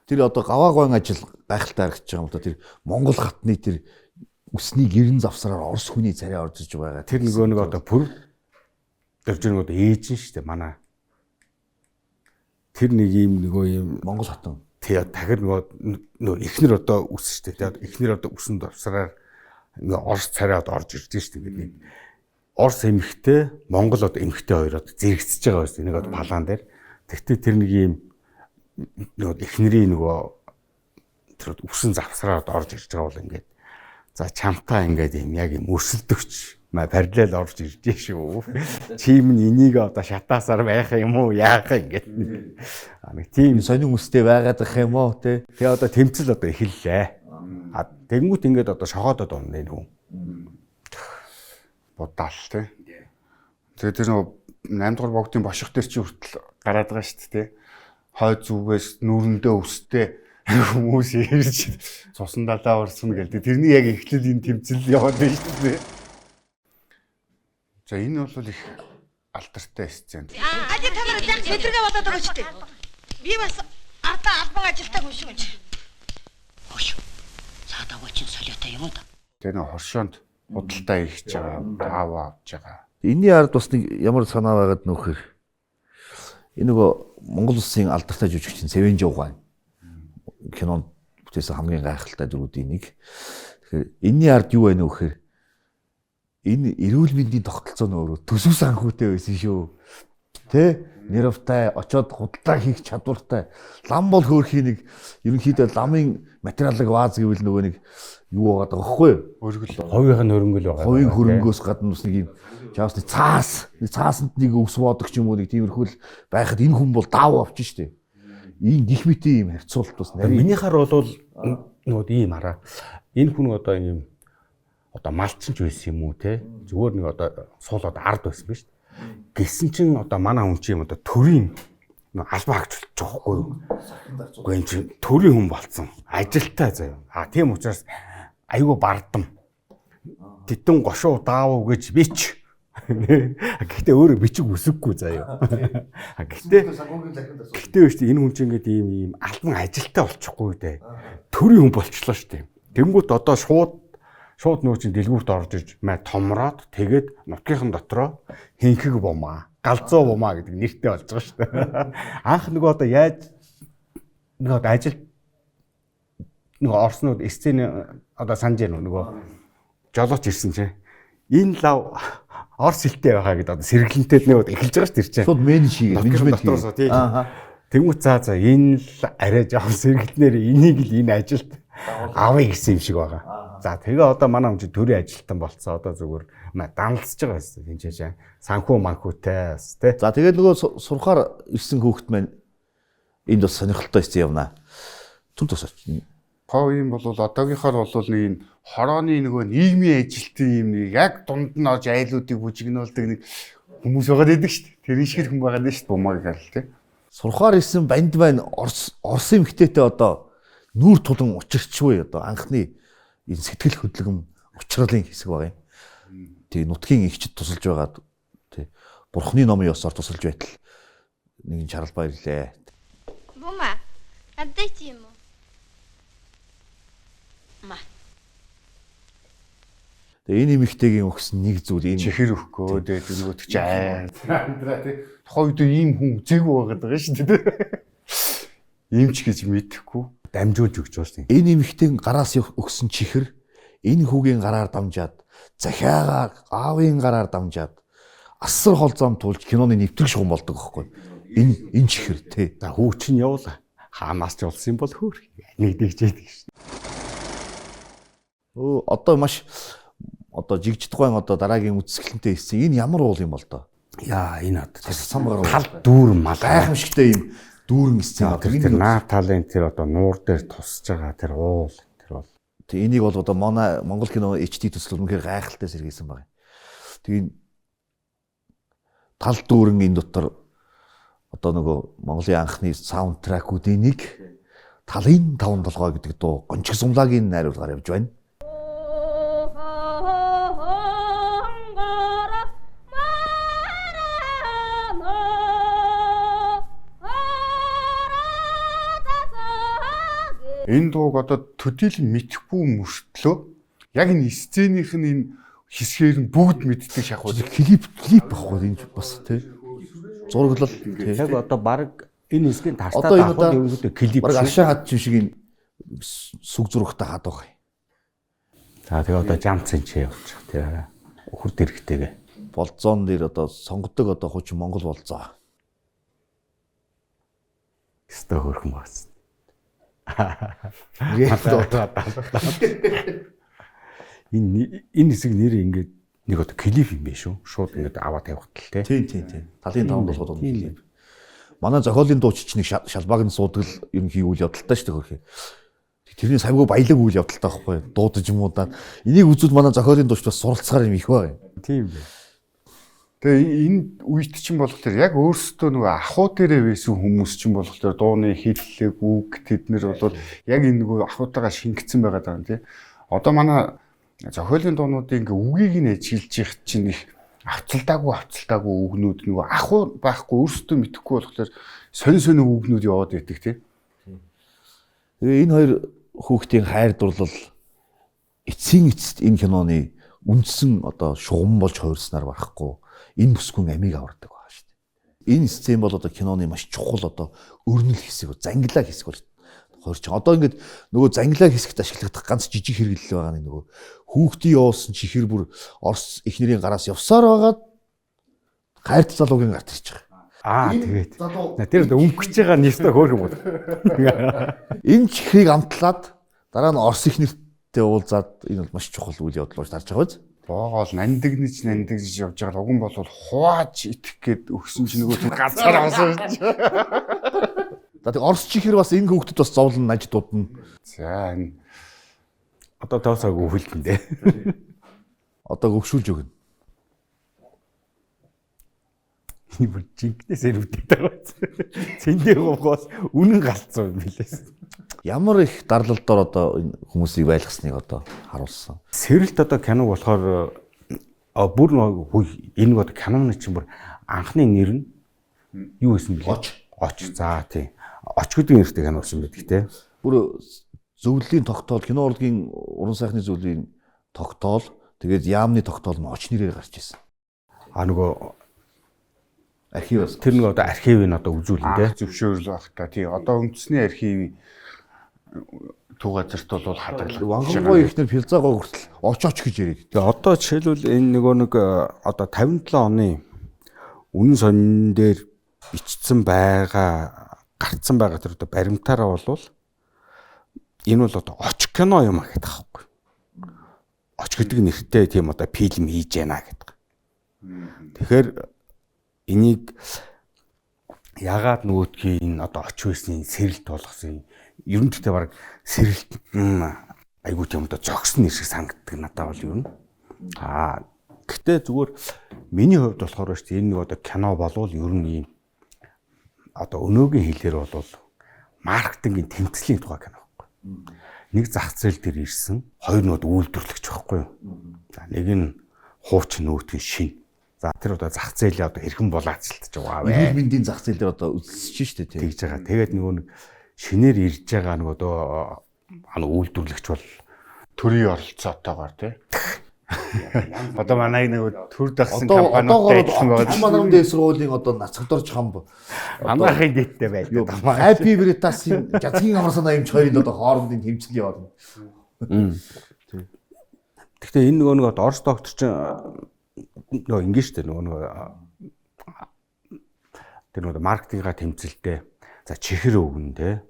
Тэр одоо гаваагаан ажил гайхалтай харагдаж байгаа юм да. Тэр Монгол хатны тэр үсний гэрэн завсраар Орос хүний царай орж иж байгаа. Тэр нөгөө нэг одоо пүр дөржин одоо ээж нь шүү дээ манай. Тэр нэг юм нөгөө юм Монгол хатан. Тэгээ тахир нөгөө эхнэр одоо үс шүү дээ. Тэгээ эхнэр одоо үсэн давсраар нөгөө Орос царай одоо орж ирж шүү дээ. Нэг Орос эмэгтэй, Монгол одоо эмэгтэй хоёр одоо зэрэгцэж байгаа байсан. Нэг одоо палаан дээр. Тэгтээ тэр нэг юм нөгөө эхнэрийн нөгөө тэр үсэн завсраар орж ирж байгаа бол ингээд за чамтаа ингээд юм яг юм өрсөлдөгч параллел орж ирж шүү. Чим нь энийг одоо шатаасаар байх юм уу яах ингээд нэг тийм сонин үстэй байгаад ах юм уу те. Тэгээ одоо тэмцэл одоо эхэллээ. Тэнгүүт ингээд одоо шогоодод онно нүү. Будаал те. Тэгээ тэр нөгөө 8 дугаар богдын боших дээр чи хүртэл гараад байгаа шүү дээ те. Хой зүгээс нүрэндээ өстэй хүмүүс ирж цусан далаа урсан гэлээ. Тэрний яг эхлэл энэ тэмцэл яваад байна шүү дээ. За энэ бол их алдартай сцен. Ади танаар яг сэдэргээ болоод байгаа шүү дээ. Би бас ардаа албан ажилтаа хүн шиг юм. Хөөш. Цаадаа гочин солиотой юм уу? Тэр нэг хоршоонд худалдаа ирж байгаа, тааваа авч байгаа. Энийний ард бас нэг ямар санаа байгаад нөхөр. Энэ нөгөө Монгол улсын алдартай жүжигчин Сэвэн Жууган кинонд бүтээсэн хамгийн гайхалтай дөрүүдийн нэг. Тэгэхээр энэний ард юу байна вэ гэхээр энэ эрүүл мэндийн тогтолцоо нөөрөө төсөв санхүүтэй байсан шүү. Тэ? Нэрвтай очоод худалдаа хийх чадвартай. Лам бол хөөрхийн нэг ерөнхийдөө ламын материалыг вааз гэвэл нөгөө нэг юу байгаа даахгүй юу? Өргөл ховийн хөрөнгөл байгаа. Ховийн хөрөнгөөс гадна бас нэг юм чаасны цаасанд нэг өвс боодог ч юм уу нэг тиймэрхүү байхад энэ хүн бол даав авчих штеп. Ийм гих мэтийн юм харьцуулт бас нарийн. Минийхаар бол нөгөө ийм хараа. Энэ хүн одоо ийм одоо малчин ч байсан юм уу те. Зүгээр нэг одоо суулаад ард байсан биз дээ. Гэсэн чинь одоо манай хүн чинь одоо төрийн албаа хаагч болж байгаа хгүй юу. Гэхдээ энэ чинь төрийн хүн болцсон. Ажилтаа заяа. Тийм учраас айгүй бардам. Титэн гошуу даав гэж бич. Гэхдээ өөрөө бичиг үсэггүй заяа. Гэхдээ энэ хүн чинь ингээд ийм албан ажилтаа болчихгүй дээ. Төрийн хүн болчлоо шүү дээ. Тэнгүүт одоо шууд нөгөө чинь дэлгүүрт орж иж томроод тэгээд нутгийнхан дотроо хинхэг бумаа, галзуу бумаа гэдэг нэртэй болж байгаа шүү дээ. Анх нөгөө одоо яаж нөгөө ажил нөгөө орснууд сцен одоо санаж нөгөө жолооч ирсэн чинь энэ лав орс хэлтэй байгаа гэдэг одоо сэргэлэнтэй нөгөө эхэлж байгаа шүү дээ чинь. Шууд менежмент хийгээ. Тэнгүүт за энэ л арай жоохон сэргэлтнээр энийг л энэ ажилд авъя гэсэн юм шиг байгаа. За тэгээ одоо манай хүн чинь төрийн ажилтан болцсон. Одоо зүгээр даналцж байгаа байсан энэ чинь санхүү манхүүтэй тий. За тэгээд нөгөө сурахаар ирсэн хүүхэд маань энд бас сонирхолтой хэсэг явна. Түн тусаач. Хоо юм бол одоогийнхоор бол нэг хорооны нөгөө нийгмийн ажилтны юм нэг яг дунд нь орж айлуудыг бүжигнүүлдэг нэг хүмүүс байгаа гэдэг шүү дээ. Тэр шиг хүн байгаа дээ шүү дээ. Бумаг гал тий. Сурахаар ирсэн банд маань Орсын эмэгтэйтэй одоо нүүр тулан учирчгүй одоо анхны энэ сэтгэл хөдлөм учралын хэсэг байгаа юм. Тэгээ нутгийн игчд тусалж байгаад тий бурхны номын ёсоор тусалж байтал нэгэн чарал баярлээ. Бума. Адайч юм уу? Ма. Тэгээ энэ эмэгтэйгийн өгсөн нэг зүйл энэ чихэр өгөхөө тэгээд нөгөөд чи амьдраа тий. Тухайн үед ийм хүн үзээгүй байгаад байгаа шүү дээ. Ийм ч гэж мэдэхгүй дамжуулж өгч байна. Энэ эмэгтэйн гараас өгсөн чихэр энэ хүүгийн гараар дамжаад захиагаа аавын гараар дамжаад асар хол зам тулж киноны нэвтрэг шугам болдог байхгүй. Энэ чихэр тий. За хүү чинь явуулаа. Хаанаас ч улсан бол хөөр. Нэгдэж яадаг шин. Одоо маш одоо жигждгойн одоо дараагийн үзэсгэлэнтэй хийсэн энэ ямар уул юм бол доо. Яа энэ одоо самгаар тал дүүр мал гайхамшигтай юм дүүрэн сцен. Тэр наа талент тэр одоо нуур дээр тусаж байгаа тэр уул тэр бол. Тэг энийг бол одоо Монгол кино HD төсөл үнэхээр гайхалтай сэргийсэн байна. Тэгээ тал дүүрэн энэ дотор одоо нөгөө Монголын анхны саундтракуудын нэг талын таван толгой гэдэг дуу гончиг сумлагийн найруулгаар явж байна. Энэ дууг одоо төдийлөн мэдхгүй мөртлөө яг энэ сценийнх нь энэ хэсгээр нь бүгд мэддэг шахуу. Клип баггүй энэ бас тий. Зураглал тий. Яг одоо баг энэ хэсгийн тастаа авах ерөнхийдөө клип. Баг ашаа хад шиг энэ сүг зурагтай хаад байгаа юм. За тэгээ одоо жамцэн чи явчих тий. Өхөр дэрхтэйгээ. Болзоон дээр одоо сонгодог одоо хуучин Монгол болзоо. Өстө хөрхөн баасан. Энэ хэсэг нэр ингээд нэг одоо клип юм биш үү? Шууд ингээд аваа тавихтал тий. Тийм. Талын таван болгоод байна клип. Манай зохиолын дууч чинь шалбааг нь суудгал юм хийвэл явдалтай шүү дээ хөрхий. Тэрний савгүй баялаг үйл явдалтай байхгүй дуудаж юм уу даа. Энийг үзвэл манай зохиолын дууч бас суралцгаар юм их байна. Тийм бай. Тэгээ энэ үед чинь болохоор яг өөрсдөө нөгөө ахуй дээрээ байсан хүмүүс чинь болохоор дууны хэллэг үг тэднэр бол яг энэ нөгөө ахуйтайгаа шингэсэн байгаа даа тий. Одоо манай зохиолын дуунуудын ингээ үгийг нь ажиглаж их чинь их авцалдаагүй үгнүүд нөгөө ахуй байхгүй өөрсдөө мэдэхгүй болохоор сонь үгнүүд яваад байдаг тий. Тэгээ энэ хоёр хүүхдийн хайр дурлал эцсийн эцэст энэ киноны үндсэн одоо шугам болж хувирснаар барахгүй энэ бүсгүн амийг авардаг байгаа шүү дээ. Энэ сцен бол одоо киноны маш чухал одоо өрнөл хэсэг, зангилаа хэсэг болж хуурч. Одоо ингээд нөгөө зангилаа хэсэгт ашиглагдах ганц жижиг хэрэглэл байгаа нь нөгөө хүүхдийн явуулсан чихэр бүр Орос эхнэрийн гараас явсаар байгаад гайрт залуугийн гарт ирж байгаа. Тэгээд тэр өнгөж байгаа нэстэ хөөх юм уу. Энэ чихрийг амтлаад дараа нь Орос эхнэртэй уулзаад энэ бол маш чухал үйл явдал болж тарж байгаа биз? Боогоол нандагнаж явж байгаа уг нь бол хувааж итгэх гээд өгсөн чинь нөгөө ганцаар авсан шүү. За тэг Орос чихэр бас энэ хүүхдэд бас зовлон наж дуудана. За энэ одоо тоосоогүй хөлтөндөө. одоо өвшүүлж өгнө. Энэ бүр жинкнээс ирвдэт байгаа. Цэндээ гоос үнэн галцсан юм билээс. Ямар их дарлалдаар одоо энэ хүмүүсийг байлгасныг одоо харуулсан. Сэрэлт одоо кино болохоор бүр энэ одоо киноны чинь бүр анхны нэр нь юу гэсэн бэ? Оч. За тийм. Оч гэдэг нэртэй кино болсон байдаг те. Бүр зөвлөлийн тогтоол, кино урлагийн уран сайхны зөвлөлийн тогтоол, тэгээд яамны тогтоол нь оч нэрээр гарч ирсэн. Нөгөө Архивээс тэр нэг одоо архивыг одоо үзүүлнэ те. Зөвшөөрөл баг та. Тий. Одоо үндэсний архив төв газарт бол хадгалах. Вангангой ихнэр Пилзагоо хүртэл оч гэж яриад. Тэгээ одоо жишээлбэл энэ нэг одоо 57 оны үнэн сонин дээр бичсэн байгаа гарцсан байгаа тэр одоо баримтаараа бол энэ бол одоо оч кино юм гэдэг аахгүй. Оч гэдэг нэртэй тийм одоо фильм хийж яана гэдэг. Тэгэхээр энийг ягаад нөгөөдхийн одоо оч байсны сэрэлт болгосон ер нь тэгтээ баг сэрэлт айгуу тийм одоо зогсон нэр шиг санагддаг надад бол ер нь. Гэхдээ зүгээр миний хувьд болохоор шүү дээ энэ нэг одоо кино болвол ер нь ийм одоо өнөөгийн хэлээр бол маркетингийн тэмцлийн тухай кино байхгүй. Нэг зах зээл дээр ирсэн, хоёр нь үйлдвэрлэгч байхгүй юу. За нэг нь хуучин нөгөөдг нь шин. За тэр одоо зах зээлээ одоо хэрхэн булаацалтж байгаа вэ? Эрүүл мэндийн зах зээл дээр одоо үзэж штэ тэгж байгаа. Тэгээд нөгөө нэг шинээр ирж байгаа нэг одоо үйлдвэрлэгч бол төрийн оролцоотойгоор тий. Одоо манай нэг төр дагсан компаниудтай адилхан байгаа. Манай дэс сургуулийн одоо нацгдорж хамб. Амаахын дэдтэй байдаг. Happy Veritas-ийн жазгийн амарсан аимч хоёрын одоо хоорондын тэмцэл яваад. Гэхдээ энэ нөгөө нэг Орос доктор чинь нөгөө ингэ штэ нөгөө тэр нөгөө маркетинга тэмцэлтэй за чихэр өгнө те.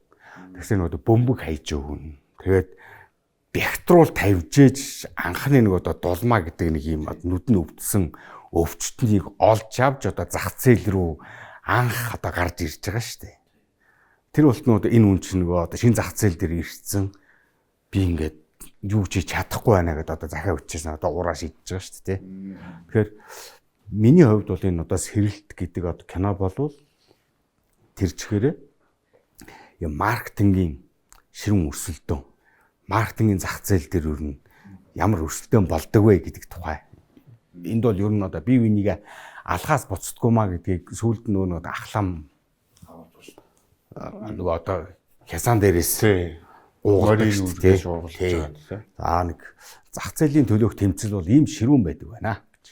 Тэгсэн нөгөө бөмбөг хайж өгнө. Тэгээд бяхтруул тавьжээж анхны нэг одоо дулмаа гэдэг нэг юм нүд нь өвдсөн өвчтнийг олж авч одоо зах зээл рүү анх одоо гарч ирж байгаа шүү дээ. Тэр болтнууд энэ үн чинь нөгөө одоо шинэ зах зээл дээр ирсэн би ингээд юу ч чадахгүй байна гэдээ одоо захиа өчсөн одоо ураа шийдэж байгаа шүү дээ. Тэгэхээр миний хувьд бол энэ одоо сэрэлт гэдэг одоо кино болвол тэр чихээрээ юм маркетингийн ширүүн өрсөлдөөн маркетингийн зах зээл дээр юу н ямар өрсөлдөөн болдог вэ гэдэг тухай. Энд бол ер нь одоо бие биенийг алхаас буцдаггүй маа гэдгийг сүүлд нөгөө ахлам нөгөө одоо хясан дээрээс уугаарыг үргэлж шуургалж байгаа тийм. За нэг зах зээлийн төлөөх тэмцэл бол ийм ширүүн байдаг байна гэж.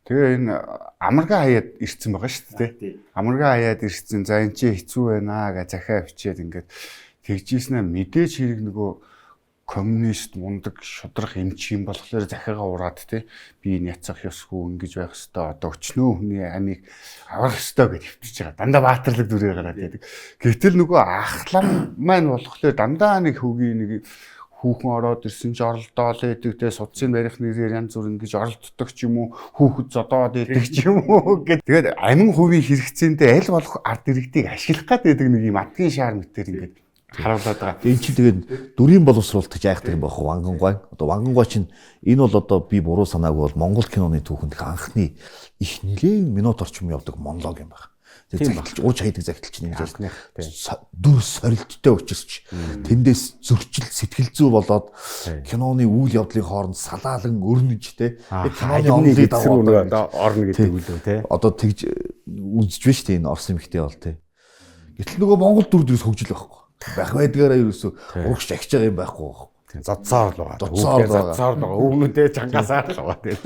Тэгээ энэ амаргаа хаяад ирсэн байгаа шүү дээ. Амаргаа хаяад ирсэн. За энэ чи хэцүү байна гэж захиа бичээд ингээд тэгжсэн мэдээж хэрэг нөгөө коммунист мундаг шудрах эмч юм болохоор захиагаа ураад тий би няцах ёсгүй ингэж байх хэвээр одоо өчнөө хүний амийг аврах хэвээр гэж хөвтөж байгаа. Дандаа баатарлаг дүрээ гараад байдаг. Гэтэл нөгөө ахлам маань болохоор дандаа нэг хөгийн нэг хүүхэн ороод ирсэн ч оролдоол байдаг те судсын барих нэрээр янз бүр ингэж оролддог ч юм уу хүүхэд зодоод байдаг ч юм уу гэдэг. Тэгээд амин хувийн хэрэгцээндээ аль болох ард иргэдийг ашиглах гэдэг нэг юм адгийн шаар мэтэр ингэж харуулдаг байгаа. Энэ чинь тэгээд дүрийн боловсруулалтч айхдаг юм байна. Вангангой. Одоо Вангангой чинь энэ бол одоо би буруу санаагүй бол Монгол киноны түүхэнд анхны их нэлээд минут орчим явдаг монолог юм байна. Тэгээд загталч ууж хайдаг загталч нэг дүр сорилттой учирч тэндээс зөрчил сэтгэл зүй болоод киноны үйл явдлын хооронд салаалан өрнөж те киноны онлыг дагуу орно гэдэг үлээ те. Одоо тэгж үзэж байна шүү дээ энэ Орос эмэгтэй бол те. Гэтэл нөгөө Монгол дүр дөрөс хөгжил байхгүй. Байх байдгаараа ерөөсөө урагш агч байгаа юм байхгүй байна. Тийм зодсоор л байгаа. Зодсоор л байгаа. Өвгнүүдээ чангасаар л байгаа тийм.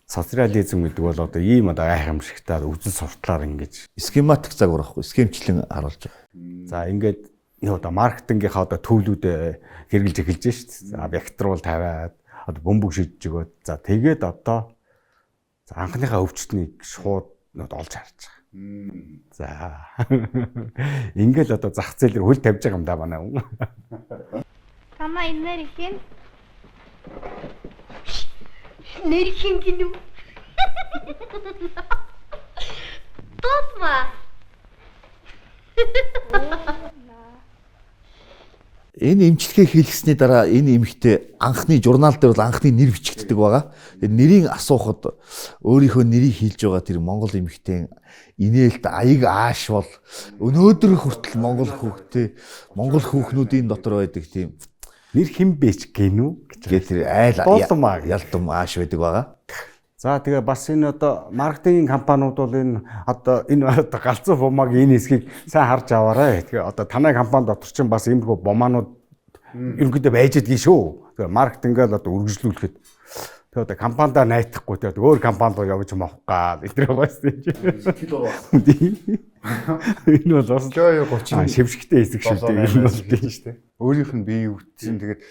Социализм гэдэг бол одоо ийм одоо айхамшигтай үзэн суртлаар ингэж схематик загвар ахгүй схемчлэн харуулж байгаа. За ингээд энэ одоо маркетингийнхаа одоо төвлүүдэд хэрэгжилж эхэлж шүү дээ. За векторул тавиад одоо бөмбөг шийдэж өгөөд за тэгээд одоо анхныхаа өвчтнийг шууд олж харж байгаа. За ингээл одоо зах зээлээр хөл тавьж байгаа юм да манай хүн. Тама энэ нэрхийн нэрхийн гинүү. Тотма. Энэ эмчилгээ хийлгэсний дараа энэ эмэгтэй анхны журнал дээр бол анхны нэр бичигддэг байгаа. Тэгээд нэрийг асуухад өөрийнхөө нэрийг хэлж байгаа тэр Монгол эмэгтэй инээлт аяг ааш бол өнөөдөр хүртэл Монгол хүүхнүүдийн дотор байдаг тийм Нэр хэн бэж гэнүү гэж тэр айл Дуулмаа ялдам ааш байдаг байгаа. За тэгээ бас энэ одоо маркетинг компаниуд бол энэ одоо галзуу бумаг энэ хэсгийг сайн харж аваарай. Тэгээ одоо танай компани дотор чинь бас иймэрхүү бумаанууд ерөнхийдөө байж идэгэн шүү. Тэгээ маркетингээл одоо үргэлжлүүлэхэд тэгээ одоо компанидаа найтахгүй тэгээ өөр компанид руу явж мавах гал энэ байгаа юм. Энэ бол бас 30 шившгтэй хэсэг шүү дээ. Энэ бол тийм шүү дээ. Өөрийнх нь бие үтсэн тэгээд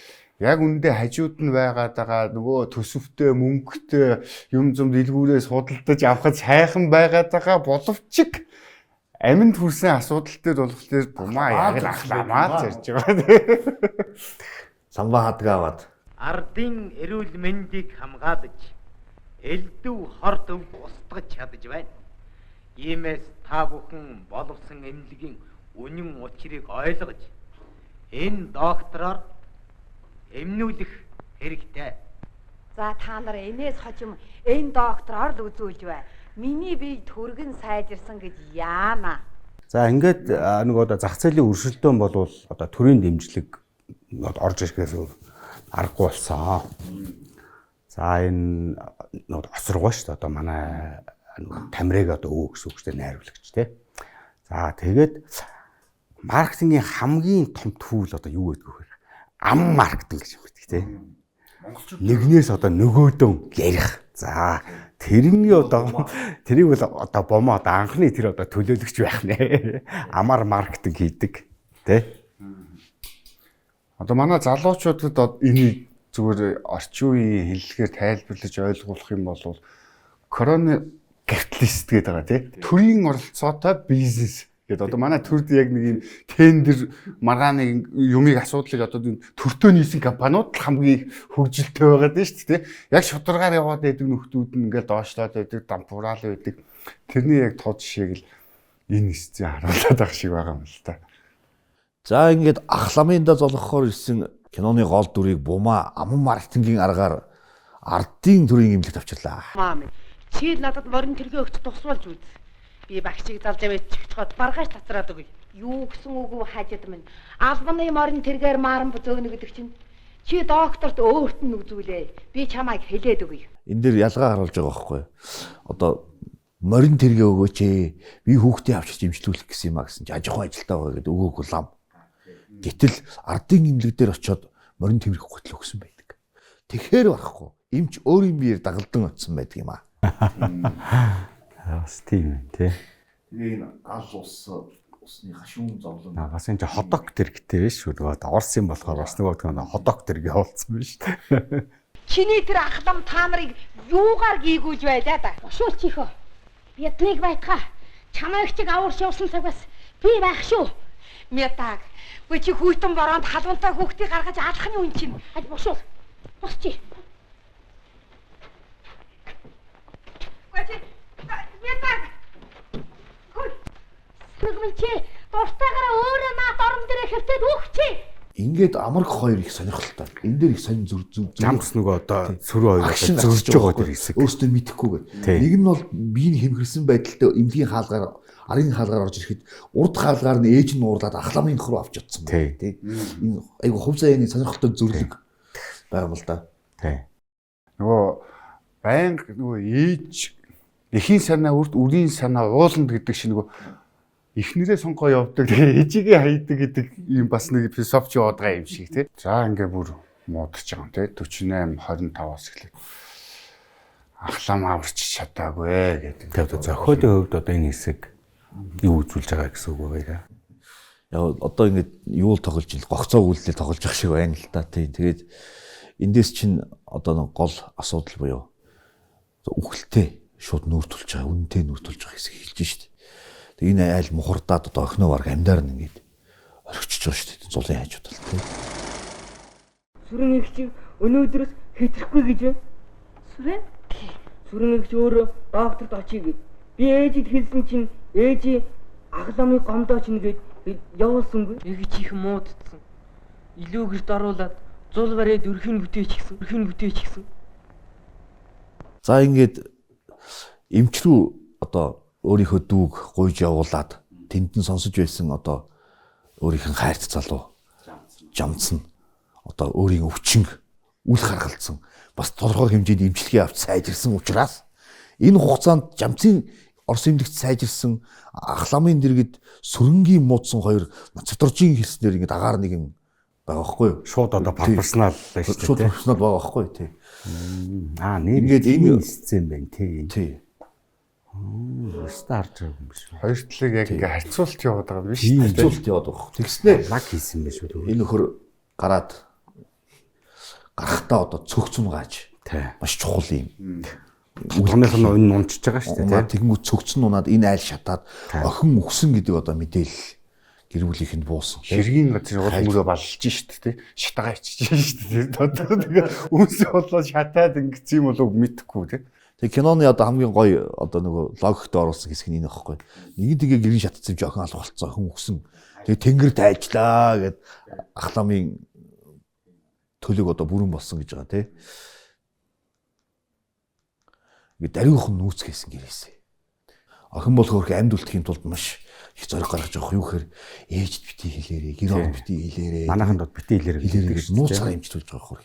яг үндэ хажууд нь байгаад байгаа нөгөө төсөвтэй мөнгөтэй юм зам дэлгүүрээс худалдаж авахд сайхан байгаад байгаа боловч аминд хүрсэн асуудал дээр болохоор бумаа яг л ахламаа зэрж байгаа. Самбаа хадгаа аваад Ардын эрүүл мэндийг хамгаалж элдв хорт өв устгаж чадж байна. Иймээс та бүхэн боловсон эмнэлгийн үнэн учрыг ойлгож энэ доктороор эмнүүлэх хэрэгтэй. За та нар энэс хожим энэ доктороор л үзүүлж бай. Миний бие төргөн сайжирсан гэж яана. За ингээд нэг одоо зах зээлийн өршөлтөөн болвол одоо төрийн дэмжлэг орж ирэхээс аргагүй болсон. За энэ осрогоо шүү дээ одоо манай тамирыг одоо өвөө гэсэн үг чинь найруулагч тий. За тэгээд маркетингийн хамгийн том түүл одоо юу гэдэг вэ? Ам маркетинг гэж юм байдаг тий. Нэгнээс одоо нөгөөдөө ярих. За тэрний одоо тэрийг бол одоо бомоо одоо анхны тэр одоо төлөөлөгч байх нэ. Амар маркетинг хийдэг тий. Одоо манай залуучуудад энийг зүгээр орчин үеийн хэллэгээр тайлбарлаж ойлгуулах юм бол корона капиталист гэдэг байгаа тий. Төрийн оролцоотой бизнес гэдэг. Одоо манай төрд яг нэг юм тендер маргааны юмыг асуудлыг одоо төртөө нийсэн компаниуд л хамгийн хөгжилтэй байгаа дээ шүү дээ. Яг шударгаар яваад байдаг нөхдүүд нь ингээд доошлоод байдаг, дампураал байдаг. Тэрний яг тод жишээг л энэ нэстийн харуулдаг байх шиг байгаа юм л та. За ингээд ахламында золгохоор ирсэн киноны гол дүрийг бумаа аман маркетингийн аргаар ардын төрийн эмнэлэгт авчирлаа. Маами, чи надад морин тэргээ өгч тусвалж үз. Би багшийг залж аваад чихчгоод маргааш тацраад өгье. Юу гэсэн үг вэ хажид минь? Албаны морин тэргээр мааран бөзөөнө гэдэг чинь чи докторт өөрт нь үзүүлээ. Би чамайг хэлээд өгье. Энэ дэр ялгаа харуулж байгаа байхгүй юу? Одоо морин тэргээ өгөөч ээ. Би хүүхдээ авчирч имжлүүлэх гэсэн юм а гэсэн чи аж ахуйн ажилтаа байгаа гэдэг өгөөгүй лам. Гэтэл ардын эмнэлэг дээр очиод морин тэмрэх хөтөл өгсөн байдаг. Тэгэхээр барахгүй. Эмч өөрийн биеэр дагалдан очсон байдаг юм а. Бас тийм ээ тий. Тэгээ энэ гал усны хашуун зовлон. Бас энэ хоток тэрэгтэй биш шүү. Тэгээд орс юм болохоор бас нөгөө хоток тэрэг явуулсан биш үү? Чиний тэр ахлам та нарыг юугаар гийгүүлж байлаа да? Бошуул чихөө. Биднийг байтгаа чамайгчиг авуурч явсан цагаас би байх шүү. Мятаг. Вэ чи хүйтэн бороонд халуунтай хүүхдийг гаргаж алхахны үн чинь. Аж бошуул. Босчи. Вэ чи мятаг. Сүгмэнчи дуртайгаараа өөрөө наад орон дээр хэвтээд өгчээ. Ингээд амарх хоёр их сонирхолтой. Энэ дээр их сонин зүр Жамс нөгөө одоо сөрөө хоёр зөрж байгаа тэр хэсэг. Өөртөө мэдхгүйгээр. Нэг нь бол биеийн хэмхэрсэн байдалтай эмнэлгийн хаалгаар арын хаалгаар орж ирэхэд урд хаалгаар нь ээж нь уурлаад ахламын руу авч чадсан байна тий. Энэ айгу хувь заяаны сонирхолтой зөвлөг байгаа юм л да. Тий. Нөгөө байнга нөгөө ээж эхийн санаа үрийн санаа ууланд гэдэг шиг нөгөө эхнэрээ сонгоо явдаг тэгээ ээжигээ хайдаг гэдэг юм бас нэг философи яваад байгаа юм шиг тий. За ингээ бүр муудаж байгаа юм тий. 48 25-аас эхлээд ахлам аварч чадаагүй гэдэг. Тэгээд зохиолын хувьд одоо энэ хэсэг юу үзүүлж байгаа гэсэн үг байгаа юм. Яг одоо ингээд юул тоглож ил гогцоо үйлдэл тоглож явах шиг байна л да тий. Тэгээд эндээс чинь одоо нэг гол асуудал буюу үхэлтэй шууд нүүртүүлж байгаа, үнэтэй нүүртүүлж байгаа хэсэг хэлж шít. Тэг энэ айл мухардаад одоо охиноо баг амьдаар нь ингээд орхичж байгаа шүү дээ. Зулын хажууд л тий. Сүрэн эгч өнөөдрөөс хэтрэхгүй гэж байна. Сүрэн? Сүрэн эгч өөрөө докторд очие гэж. Би ээжид хэлсэн чинь ээжи агламыг гомдооч нэгээд явуулсангүй. Эгч их муудсан. илүү гэрт оруулаад зул барайд өрхийн бүтээч гэсэн. За ингээд эмч рүү одоо өөрийнхөө дүүг гуйж явуулаад тэнд нь сонсож байсан одоо өөрийнх нь хайрт залуу жамцсан одоо өөрийн өвчин үл харгалзсан бас тодорхой хэмжээний эмчилгээ авч сайжирсан учраас энэ хугацаанд жамцын Орос эмнэлэгт сайжирсан ахламын дэргэд сүрэнгийн муудсан хоёр цоторжийн хэлснээр ингээд агаар нэгэн байгаа байхгүй юу? Шууд одоо профессионал байж тээ. Шууд профессионал байгаа байхгүй юу тий. Ингээд энэ сцен байна тий. Тий. Старт юм биш. Хоёр талыг яг ингээ харьцуулт яваад байгаа юм биш. Харьцуулт яваад байгаа. Тэгснээр лаг хийсэн байх шүү дээ. Энэ нөхөр гарахтаа одоо цөгцөн gaaj. Маш чухал юм. Үгнийх нь энэ унчиж байгаа шүү дээ. Тэгэнгүүт цөгцөн унаад энэ айл шатаад охин өгсөн гэдэг одоо мэдээлэл гэр бүлийнхэнд буусан. Хэргийн газар уулмөрөө балж шүү дээ. Шатагаа ичиж шүү дээ. Одоо тэгээ үүсээ болоод шатаад ингэсэн юм болов мэдэхгүй тий. Тэгээ киноны одоо хамгийн гоё одоо нөгөө логикт оруулсан хэсэг нь энэ байхгүй. Нэг тэгээ гэрийн шатцсан жоохон алга болцсон охин өгсөн. Тэгээ тэнгэрт айжлаа гэд ахламын төлөг одоо бүрэн болсон гэж байгаа тий. Ингээ дариухан нүүцгээсэн гэрээсээ. Охин болохоор амьд үлдэхийн тулд маш их зориг гаргаж байгаа юу гэхээр ээжд бити хэлээрээ, гэр орон бити хэлээрээ. Манайхан дот бити хэлээрээ гэж нууцаар амжилтуулж байгаа хөрх.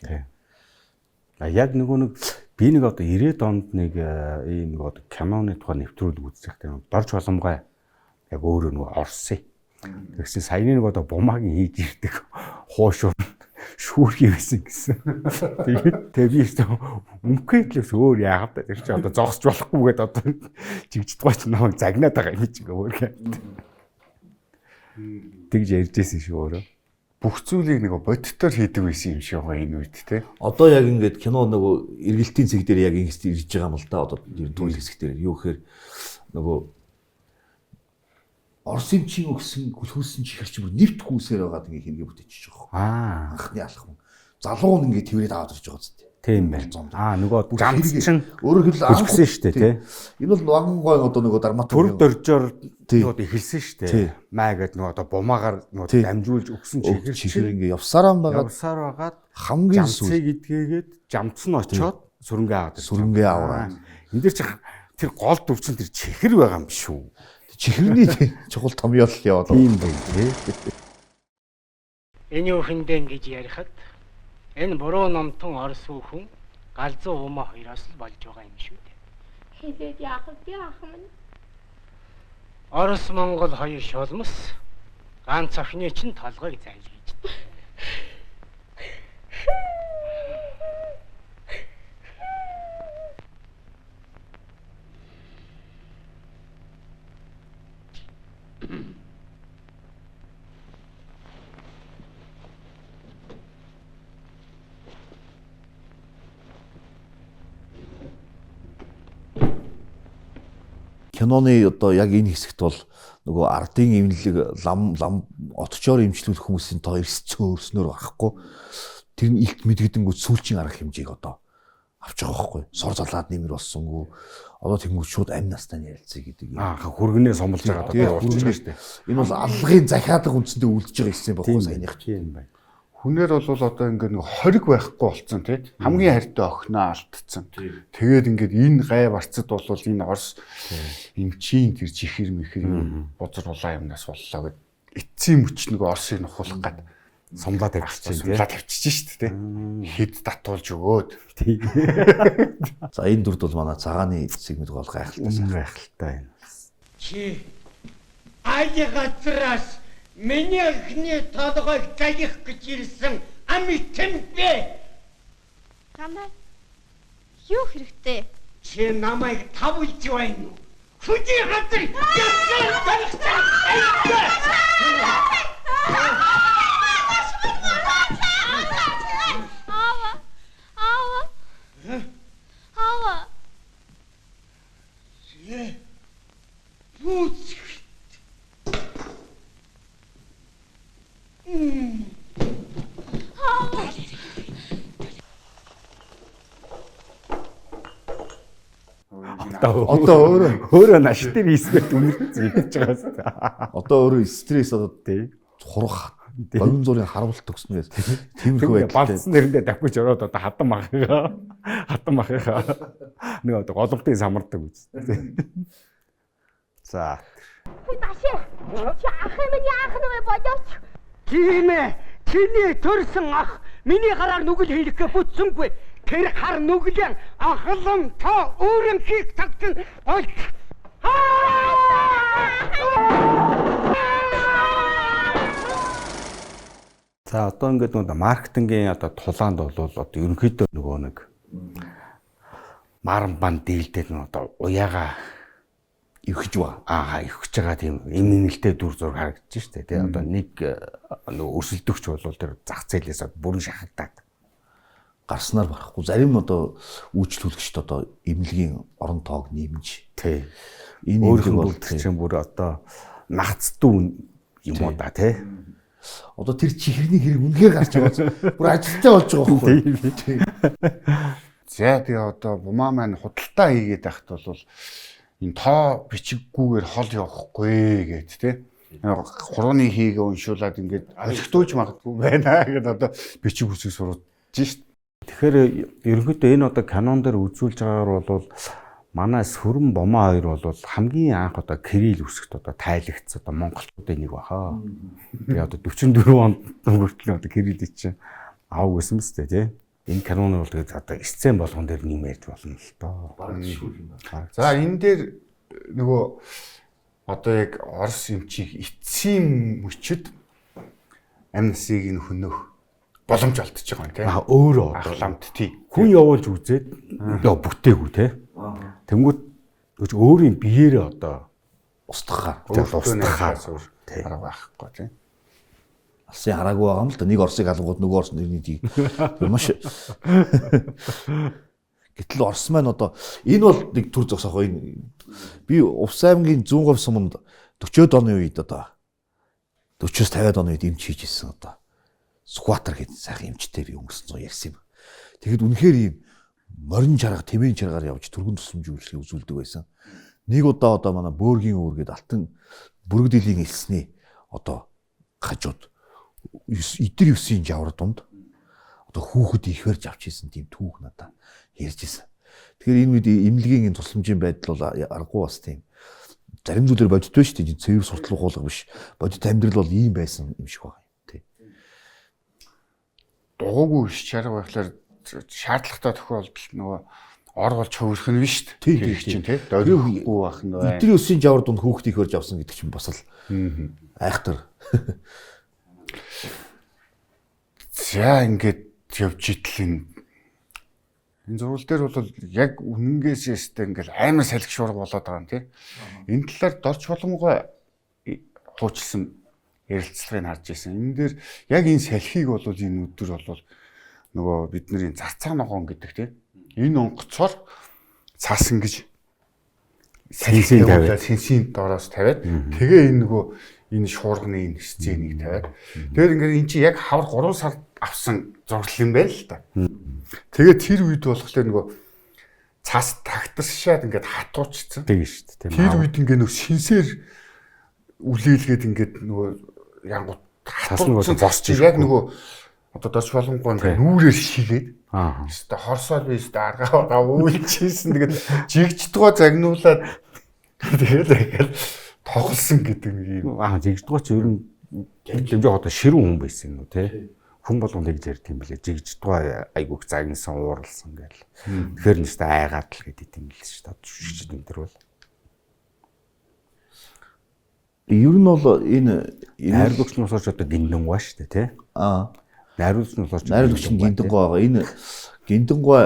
Яг нөгөө нэг би нэг одоо 90-ад онд нэг ийм нэг одоо киноны тухай нэвтрүүлэг үзчихтэй. Дорж боломгой яг өөрөө нөгөө орсон. Тэгсэн саяны нэг одоо бумагийн хийж ирдэг хуушур шүүрхий байсан гэсэн. Тэгээд би өмхөдлөөс өөр яагаад тэр чи одоо зогсож болохгүйгээд одоо жигждгооч намайг загнаад байгаа юм чи өөрөө. Тэгж ярьжсэн шүү өөрөө. Бүх зүйлийг нэг бодтоор хийдэг байсан юм шиг байгаа энэ үед те. Одоо яг ингээд кино нөгөө эргэлтийн цэг дээр яг ингэж ирж байгаа юм л да. Одоо түүх хэсэг дээр юу гэхээр нөгөө Орсын чин өгсөн хүлхүүлсэн чихэрч бүр нэвт хүүсээр байгаад ингээ хэрэгэ бүтээчихэж байгаа. Анхны алхам. Залуу нь ингээ тэрээд аваад ирж байгаа зү. Тийм байна. Нөгөө ганц чин өөрөөр хэлбэл хэлсэн шүү дээ тий. Энэ бол вагон гой одоо нөгөө драматург төр дөржоор нөгөө эхэлсэн шүү дээ. Маа гэдэг нөгөө одоо бумаагаар нөгөө дамжуулж өгсөн чихэр ингээ явсараа байгаад хамгийн сүүл идгээгээд жамц нь очоод сүрэнгээ аваад. Энд дэр чи тэр гол дүрчин тэр чихэр байгаа юм шүү. Чихэрний чухал томьёол яваад юм байна тий. Энэ үхэндээ ингэж ярихад энэ буруу номтон орос хүүхэн галзуу умаа хоёроос л болж байгаа юм шүү дээ. Хэлээд яах вэ ах минь? Орос Монгол хоёр шулмас ганц охины чинь толгойг зайлгийж. Киноны одоо яг энэ хэсэгт бол нөгөө ардын эмнэлэг лам отчоор эмчлүүлэх хүмүүсийн тоо эрсцэн өөрснөөр гарахгүй тэр нь илт мэдгэдэнгүү сүүлчийн арга хэмжээг одоо авч байгаа байхгүй сор залаад нэмэр болсонгүй одоо тэнгууд шууд амь настан ярилцъя гэдэг юм хөргөнөө сомлж байгаа одоо урчж штэ энэ бол аллагын захиадаг үндсэндээ үлдэж байгаа хэсэг байхгүй саяных юм байна. Хүнээр бол одоо ингээд нэг хориг байхгүй болцсон тий. Хамгийн хайртай охиноо алдсан. Тэгээд ингээд энэ гай барцад бол энэ Орос эмчийн тэр чихэр мэхэр бузар улаан юмнаас боллоо гэд эцсийн мөч нэг Оросыг нухуулах гад сумлаад тавьчихсан тий. Сумлаад тавьчихсан шүү дээ тий. Хэд татуулж өгөөд тий. За энэ дүрд бол манай цагааны сегмент бол гайхалтай. Чи аяа газраас миний эхний толгойг загих гэж ирсэн амитэн бэ? Намайг юу хэрэгтэй? Чи намайг тавуулж байна уу? Хүчи газар ясаар тарихсан. Ава. Бүүц. Одоо өөрөө наш дээр хийсгээд үнэрч зүйдэж байгаас. Одоо өөрөө стресс одоо тий хурах Богино зургийн харамлалт төгснө гэж. Тиймэрхүү балцсан нэрэндээ давхиж ороод одоо хатан махыгаа нэг одоо голомтын самардаг үз. За. Баши. Чи ах минь яах нь болооч. Тийм ээ. Чиний төрсөн ах миний гараар нүгэл хийлэхэ бүтсэнгүй. Тэр хар нүглэн анхлан та өөрөнхийг тагтан олж. За одоо ингээд нөгөө маркетингийн одоо тулаанд бол одоо ерөнхийдөө нөгөө нэг маран бан дийлдээд нь одоо уяага ивхэж ба. Ивхэж байгаа тийм эмнэлтэй дүр зураг харагдаж штэ тий. Одоо нэг нөгөө өрсөлдөгч бол тэр зах зээлээс бүрэн шахагдаад Гарснаар барахгүй. Зарим одоо үйлчлүүлэгчд одоо эмнэлгийн орон тоог нэмж тий. Энэ өөрийнх нь чинь бүр одоо нагцдуу юм уу да тий. Одоо тэр чихрийн хэрэг үнэхээр гарч байгаа. Бүр ажилтаа болж байгаа байхгүй. За тэгээ одоо бумаа маань худалдаа хийгээд байхад бол энэ тоо бичиггүйгээр хол явахгүй гэд тий. 3-ны хийгээ уншуулад ингээд ойлгохтууж магадгүй байна гэдээ одоо бичиг үсэг сурвалж шít. Тэгэхээр ерөнхийдөө энэ одоо канон дээр үзүүлж байгаагаар бол манай Сүрэн Бомоо хоёр бол хамгийн анх одоо Кирилл үсгт одоо тайлэгдс одоо монголчуудын нэг баха. Тэгээ одоо 44 онд хүртэл одоо Кирилл чинь аав гэсэн мэт тий. Энэ канон бол тэгээд одоо сцен болгон дээр нэмэрч болно л доо. За энэ дээр нөгөө одоо яг Орос эмчийг эцсийн мөчөд амь насыг нь хөнөх боломж олдож байгаа юм тий. Өөрөө ахламт тий. Хүн явуулж үзээд бүтээгүй тий. Тэнгүүд өөрийн биеэрээ одоо устгахаар тий арга байхгүй тий. Алсын хараагүй байгаа юм л да. Нэг Оросыг алгууд нөгөө Орос нэгнийг маш гэтэл Орос маань одоо энэ бол нэг төр зогсоох энэ би Увс аймгийн 100% суманд 40-од оны үед одоо 40-с 50-од оны үед эмч хийж ирсэн одоо Сүхбаатар гэдэг сайхан эмчтэй би өнгөрсөн 100 ярьсан юм. Тэгэхэд үнэхээр ийм морин чарга, тэмээн чаргаар явж түргэн тусламж үйлчлэг үзүүлдэг байсан. Нэг удаа одоо манай бөөргийн үүргээд алтан бүрэгдэлийн элсний одоо хажууд эдэр 9-ийн жавар дунд одоо хүүхэд ихвэрж авч ийсэн тийм түүх надаа ярьж ийсэн. Тэгэхээр энэ үед эмнэлгийн энэ тусламжийн байдал бол аргагүй бас тийм зарим зүйлэр бодит байж шүү дээ. Цэвэр сурталчилга хуулга биш. Бодит амьдрал бол ийм байсан юм шиг байна. Тий. Дугуугүй иш чарга байхлаар шаардлагатай тохиолдолд нөгөө ор болж хөвөрөх нь биш шүү дээ. Тийм чинь тий. Дорихгүй байх нь байна. Эдгээр 9-ийн жавар дунд хүүхэд ихвэрж авсан гэдэг чинь бас л айхтар. За ингээд явж итэл энэ зурвал дээр бол яг үнэнгээсээ ингээл амар салхи шуурга болоод байгаа юм тий. Энэ талаар дорч боломгой хуучилсан ярилцлагыг харж ирсэн. Энэ дээр яг энэ салхийг бол энэ өдөр бол нөгөө бидний зарцаа ногоон гэдэг тий. Энэ онгоцоор цаасан гэж сэнсийн тавиад сэнсийн доороос тавиад тэгээ энэ нөгөө энэ шуурганы энэ сценийг тавиад тэгэхээр ингээд эн чинь яг хавар 3 сар авсан зурлал юм байна л да. Тэгээ тэр үед болохоор нөгөө цаас тагтаршаад ингээд хатуучсан. Тэгээ шүү дээ. Тэр үед ингээд нөгөө шинсээр үлээлгээд ингээд нөгөө янгууд хатуучсан босч яг нөгөө одоо дорч боломгүй ингээд нүрээр шигээд өстө хорсоод би өстө аргаа үйлчилсэн. Тэгээд жигждгоо загнуулаад тэгээд тоглосон гэдэг нэг юм. Жигждгоо ч ер нь хэмжээ одоо ширүүн хүн байсан юм уу те. Хүн болгон тэгж ярьд юм билээ. Жигждгоо айгуух загнасан ууралсан гэл. Тэгэхээр нэстэ айгаад л гэдэг юм л шүү дээ. Шүжид энэ төр бол. Ер нь бол энэ найруулагч нь усаач одоо гиндангуй шүү дээ те. Найруулагч нь усаач гиндангуй байгаа. Энэ гиндангуй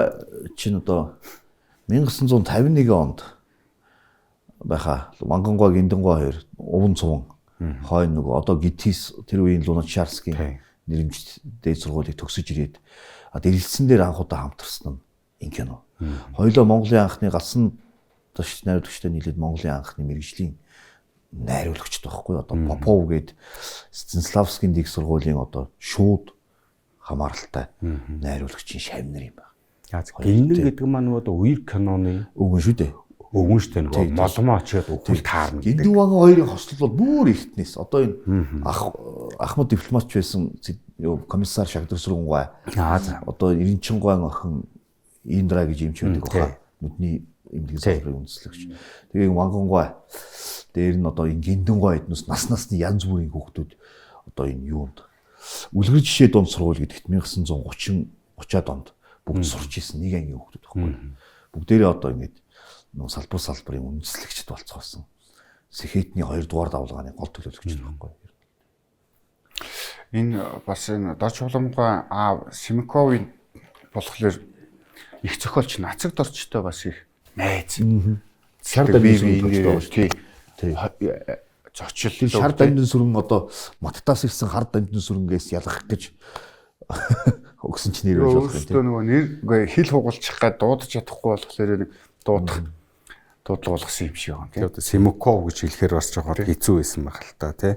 чинь одоо 1951 онд байха Мангангуй гиндангуй хоёр уван цуван хойно нөгөө одоо Гитис тэр үеийн Луначарскийн нэрмжт дээд сургуулийг төгсөж ирээд дэлгэцэн дээр анх удаа хамтарсан энэ кино. Хоёулаа Монголын анхны галсан төвч найруулагчтай нийлээд Монголын анхны мэргэжлийн найруулагчд байхгүй одоо Попов гээд Станиславскийн дэг сургуулийн одоо шууд хамааралтай найруулагчийн шавнар юм байна. Гиндэн гэдэг маань одоо үер киноны үгэн шүү дээ. өвөн штэ нөгөө моломоо очиод өхөл таарна. Гиндүү вагийн хоёрын хослол бол бүр ихтнээс. Одоо энэ Ахмад дипломатч байсан комиссар Шагдр Сүргэнгүй. Одоо Ирэнчингуан охин Индра гэж юмч байдаг баха. Нүдний эмнэлгийн салбарын үндэслэгч. Тэгээ Вангонгой дээр нь одоо энэ Гиндүнгой эднээс насны янз бүрийн хүүхдүүд одоо энэ юунд үлгэр жишээ дунд сургууль гэдэгт 1930-30-аад онд бүгд сурч ирсэн нэг ангийн хүүхдүүд байхгүй. Бүгдээрээ одоо ингэж салбар салбарын үндэслэгчд болцгоосон. Сэхэтний 2 дугаар давлгааны гол төлөөлөгчд байхгүй. Энэ бас энэ Дорж Уламгай аав Семиковын болохоор их зохиолч нацагт орчтой бас их найз. Шар дамжин сүрэн зочлол шар дамжин сүрэн одоо Маттаас ирсэн хар дамжин сүрэнгээс ялгах гэж өгсөн ч нэр байж болох юм. Өөртөө нөгөө нэр хэл хугалчих гад дуудаж чадахгүй болохоор нэг дуудлагуулсан юм шиг байна. Тэгээ одоо Семиков гэж хэлэхээр бас жоохон хэцүү байсан байх л та тий.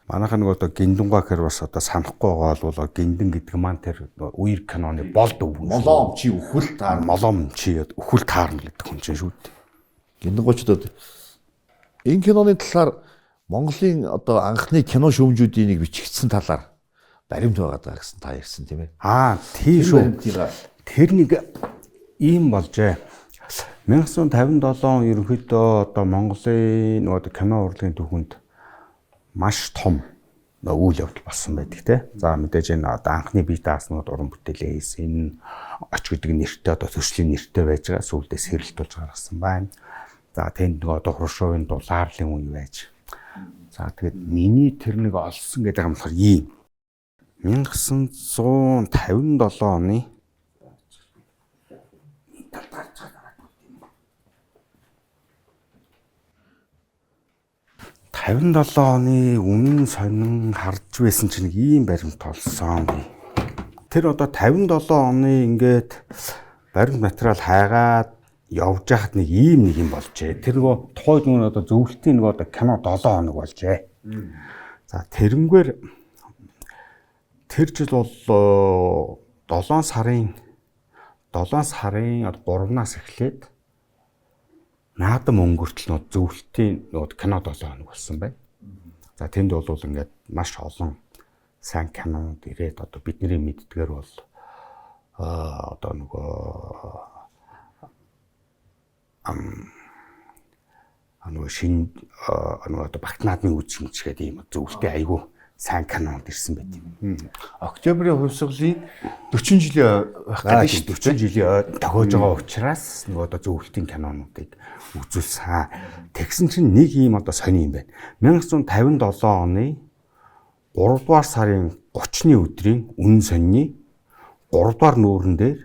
Манайхан нөгөө одоо Гиндүнгай гэхээр бас одоо санахгүй байгаа бол Гиндэн гэдэг маань тэр үер киноны болд өвгөн. Молом чи өхөл таар молом чи өхөл таарна гэдэг хүн чинь шүү дээ. Гиндүнгойчдод энэ киноны талаар Монголын одоо анхны кино шүүмжүүдийн нэг бичигдсэн талаар баримт байгаа гэсэн та ярьсан тийм ээ. Тийм шүү. Тэр нэг ийм болжээ. 1957 он ерөнхийдөө одоо Монголын нөгөө кино урлагийн түүхэнд маш том үйл явдал болсон байдаг те. За мэдээж энэ одоо анхны бие дааснууд уран бүтээлээ хийсэн. Энэ оч гэдэг нэртэй одоо төслийн нэртэй байж байгаа сүүлдээ сэрэлтүүлж гаргасан байна. За тэнд нөгөө одоо Хрушовын дулаарлын үе байж. За тэгээд миний тэр нэг олсон гэдэг юм болохоор ийм 1957 оны 57 оны үнэн сонин харж байсан чинь ийм баримт олсон. Тэр одоо 57 оны ингээд баримт материал хайгаад явж байхад нэг юм болжээ. Тэр нөгөө тухайд нөгөө одоо зөвлөлтийн нөгөө одоо кино 7 хоног болжээ. За тэрнгээр тэр жил бол 7 сарын 3-наас эхлээд наадам өнгөртөл нөгөө зөвлөлтийн нөгөө кино 7 хоног болсон байна. За тэнд бол ингээд маш олон сайн кинонууд ирээд одоо бидний мэддгээр бол одоо нөгөө шинэ нөгөө одоо Багт наадмын үжигч гэдэг ийм зөвлөлтийн айгүй сайн кинонд ирсэн байт юм. Октябрийн хувьсгалын 40 жилийн байх гэдэг шүү. 40 жилийн тохиож байгаа учраас нөгөө одоо зөвлөлтийн кинонуудыг үзүүлсэн. Тэгсэн чинь нэг ийм одоо сони юм байна. 1957 оны 3 дугаар сарын 30-ны өдрийн үнэн сонины 3 дугаар нүүрэн дээр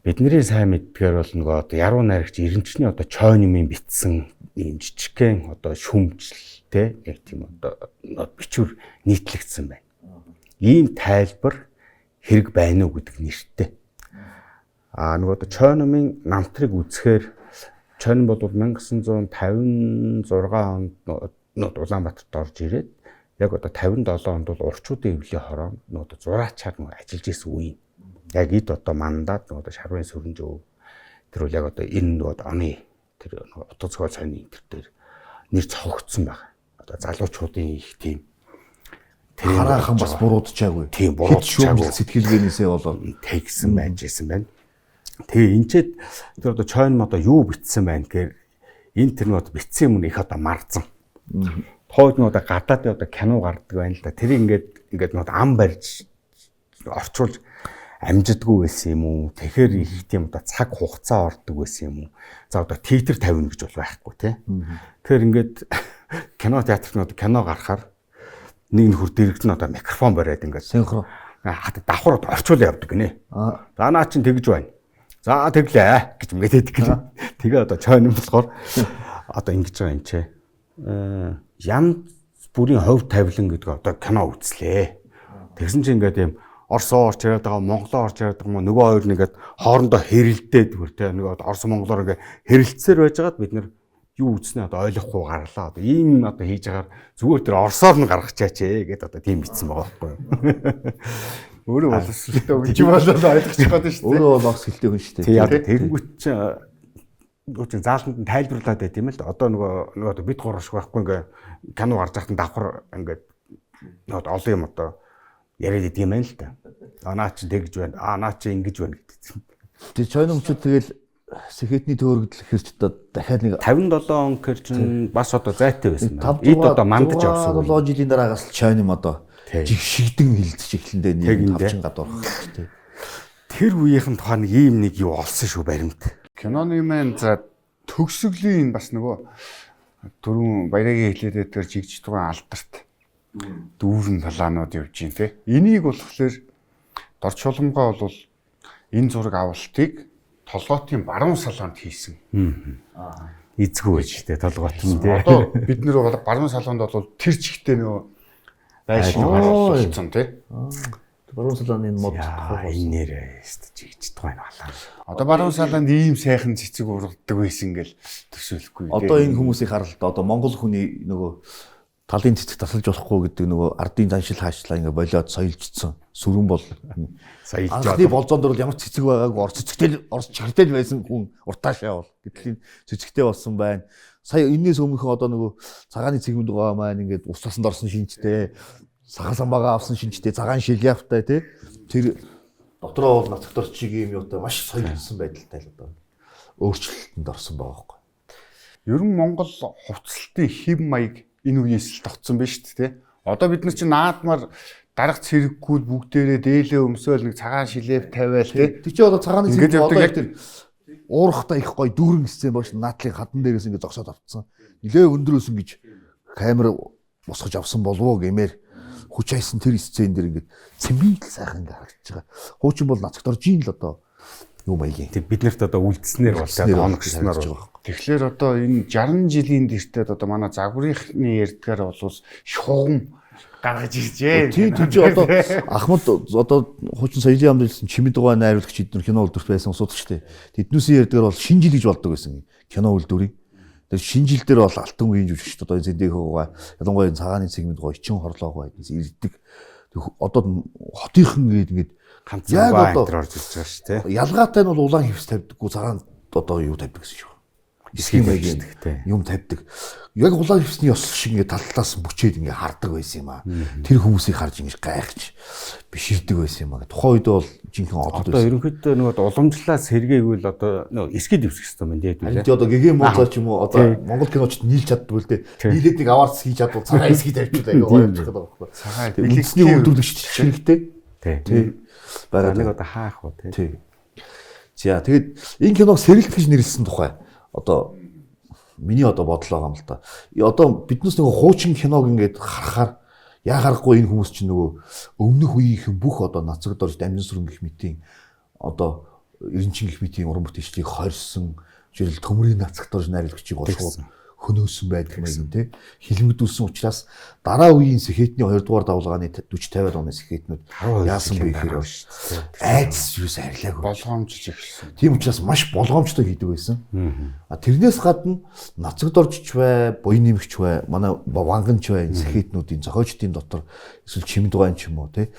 бидний сайн мэддгээр бол нөгөө одоо яруу найрагч Эренчний одоо Чойнмын бичсэн ийм жижигхэн одоо шүмжлэлтэй яг тийм одоо бичвэр нийтлэгдсэн байна. Ийм тайлбар хэрэг байна уу гэдэг нэртэй. Нөгөө одоо Чойнмын намтрыг үзэхээр Чойн бол 1956 онд Улаанбаатарт орж ирээд яг одоо 57 онд бол урчуудын эвлийн хороо нөгөө зураачаар нөгөө ажиллаж исэн үе. Яг эд одоо мандат нөгөө шарвын сүрэнжөө тэр бол яг одоо энэ нөгөө оны тэр утга зохиол сони энэ төр нэр цогцсон байна. Одоо залуучуудын их тийм хараахан бас буруудчаагүй. Тийм буруудчаагүй сэтгэлгээнээсээ болоод тэгсэн байжсэн байна. Тэгээ энэчээд тэр одоо Чойн одоо юу битсэн байна гэхээр энэ тэр нөгөө битсэн юм их одоо марцсан. Тоод нөгөө гадаад одоо кино гардаг байна л да. Тэр ингээд нөгөө ам барьж орчуулж амжидгүй байсан юм уу? Тэгэхээр их тийм одоо цаг хугацаа ордог байсан юм уу? За одоо театр тавина гэж бол байхгүй тий. Тэгэхээр ингээд кино театрт одоо кино гарахаар нэг нөхөр дэрэгт нь одоо микрофон бариад ингээд синхро давхар орчуул явдаг гинэ. За наа чин тэгж байна. За тэглээ гэж мэдээдэг гинэ. Тэгээ одоо Чойн болохоор одоо ингэж байгаа юм чи. Янз бүрийн хувь тавилан гэдэг одоо кино үзлээ. Тэгсэн чинь ингээд юм Орсоо орч ирээд байгаа, Монголоо орч ирээд байгаа нөгөө хоёр нэгээд хоорондоо хэрэлдээд бүр те нөгөө Орос Монголоор ингээ хэрэлцсээр байжгаад бид нэр юу үзнэ одоо ойлгохгүй гарлаа. Одоо ийм одоо хийж агаар зүгээр тэр Оросоор нь гаргачаач ээ гэдээ одоо тийм бичсэн байгаа байхгүй юу. Өөрөө боловсролтой өгч болоод ойлгож байгаа шүү дээ. Өөрөө бол багс хэлтэй хүн шүү дээ. Тийм яг тэргүүт чи Үгүй заалтанд нь тайлбарлаад байт юм л да. Одоо нөгөө бид гурав шиг байхгүй ингээ кино гарч байхад давхар ингээд нөгөө олон юм одоо яриад идэг юм байна л да. Наа чи тэгж байна. Наа чи ингэж байна гэдэг. Тэгээ чойномчууд тэгэл сэхэтний төөргөдөл хэрч одоо дахиад нэг 57 он гэр чинь бас одоо зайтай байсан байна. Эд одоо мандаж явсан. 7 жилийн дараагаас л чойном одоо жигшигдэн хилдэж эхлэндээ нэг тавчин гадуурх тий. Тэр үеийнхэн тухай нэг ийм нэг юу олсон шүү баримт. Киноны маань за төгсгөлийн бас нөгөө түрүүн баярагийн хэлээд дээр жигж тугаан алдарт дүүрэн талаанууд явж гин те. Энийг болохоор дорч чулмгаа бол энэ зураг авалтыг толгоотын баруун салаанд хийсэн. Эзгүй байж те толгоот нь те. Одоо бид нэр баруун салаанд бол тэр чигтээ нөгөө байшин гаргасан те. Баруун салааны мод энэ нэрээ жигж тугаан алаа. Одоо баруун салаанд ийм сайхан цэцэг ургадаг байсан гэл төсөөлөхгүй. Одоо энэ хүмүүсийг харалт одоо монгол хүний нөгөө талын цэцэг тасалж болохгүй гэдэг нөгөө ардын заншил хаачлаа ингээ болоод соёлжсон. Сүрэн бол анхны болзоон дөрвөл ямар цэцэг байгааг орц чартэл байсан хүн уртаашаа бол гэтэл цэцэгтэй болсон байна. Сая энэс өмнөх одоо нөгөө цагааны цэгмэд байгаа маань ингээд ус тасанд орсон шинжтэй сахал самбаага авсан шинжтэй цагаан шилявтай тий тэр дотроо бол нацгт орчиг юм юутай маш соёлжсон байдалтай л одоо өөрчлөлтөнд орсон байгаа байхгүй. Ер нь Монгол хувцалтын хэв маяг энэ үеэс л тогтсон байна шүү дээ. Одоо бид нар чинь наадмаар дарга цэрэггүүд бүгдээрээ дээлээ өмсөөл нэг цагаан шилэв тавиал тий. Тэг чи одоо цагааны цэрэг одоо яг тэр уурахта их гоё дүүрэн сцен боош наадлын хадан дээрээс ингэ зогсоод авцсан. Нилээ өндрөөсөн гэж камер босгож авсан болов уу гэмээр хүч хайсан тэр сцен дээр ингэ цэмбийл сайхан ингэ харагдаж байгаа. Хуучин бол нацгт орж ийн л одоо юу маягийн. Тэг бид нарт одоо үлдснээр болоо оногсноор байгаа. Тэгэхээр одоо энэ 60 жилийн дэртэд одоо манай загварынхны ярьдгаар бол шугам гаргаж иржээ. Тийм тийч одоо Ахмад одоо хуучин соёлын яамд хэлсэн чимэд байгаа найруулагч эдгээр кино үйлдвэрт байсан усууд ч тийм. Тэднүүсийн ярьдгаар бол шинэ жил гэж болдог байсан кино үйлдвэрийн. Тэр шинэ жил дээр бол алтан үеийн жүжигчд одоо зэндэг хөөгаа ялангуяа цагааны цэгмэд гоё ичин хорлоогоо ирдэг. Одоо хотынхан ингээд ганцхан байтар орж ирж байгаа шүү дээ. Ялгаатай нь бол улаан хивс тавьдаггүй цагаан одоо юу тавьдаг гэсэн шүү. Эсхийн байгийн юм тавьдаг. Яг улаан хивсний ёс шиг ингээд таллаас бүчээд ингээд хардаг байсан юм аа. Тэр хүмүүсийг харж ингээд гайхаж биширдэг байсан юм аа. Тухайн үед бол жинхэнэ одод байсан. Одоо ерөнхийдөө нөгөө уламжлалаас сэргээгүй л одоо нөгөө эсгээд өвсөх хэрэгтэй юм дээ. Харин одоо гэгээн мууцаа ч юм уу одоо монгол киночд нийлж чаддгүй л дээ. Нийлээд нэг аваарц хийж чадвал цагаан эсгээд тавьчихлаа ингээ гоё болчиход байгаа байхгүй. Цагаан үлдсний үйлдвэрлэгч хэрэгтэй. Тий. Бараг нэг одоо хаах уу тий. За тэгээд энэ киног сэргэлт гэж нэрлсэн тухай одоо миний одоо бодол байгаа юм л да. Одоо биднээс нөгөө хуучин киног ингээд харахаар яагарахгүй энэ хүмүүс чинь нөгөө өмнөх үеийнхэн бүх одоо нацагд орж дамжин сүрэн гэх мэтийн одоо эренчин гэх мэтийн уран бүтээлчлийг хорьсон жишээл төмрийн нацагд орж найруулагчийг болгоод хөнөөсөн байдаг юм тий. Хилмигдүүлсэн учраас дараа үеийн сэхэтний 2 дугаар давлгааны 40-50 оны сэхэтнүүд яасан бэ гэхээр айдас юус арилаагүй болгоомжж эхэлсэн. Тийм учраас маш болгоомжтой хийдэг байсан. Тэрнээс гадна нацагд оржч бай, буян нэмэгч бай, манай ванганч бай сэхэтнүүдийн зохиолчдын дотор эсвэл чимд дугаан ч юм уу тий.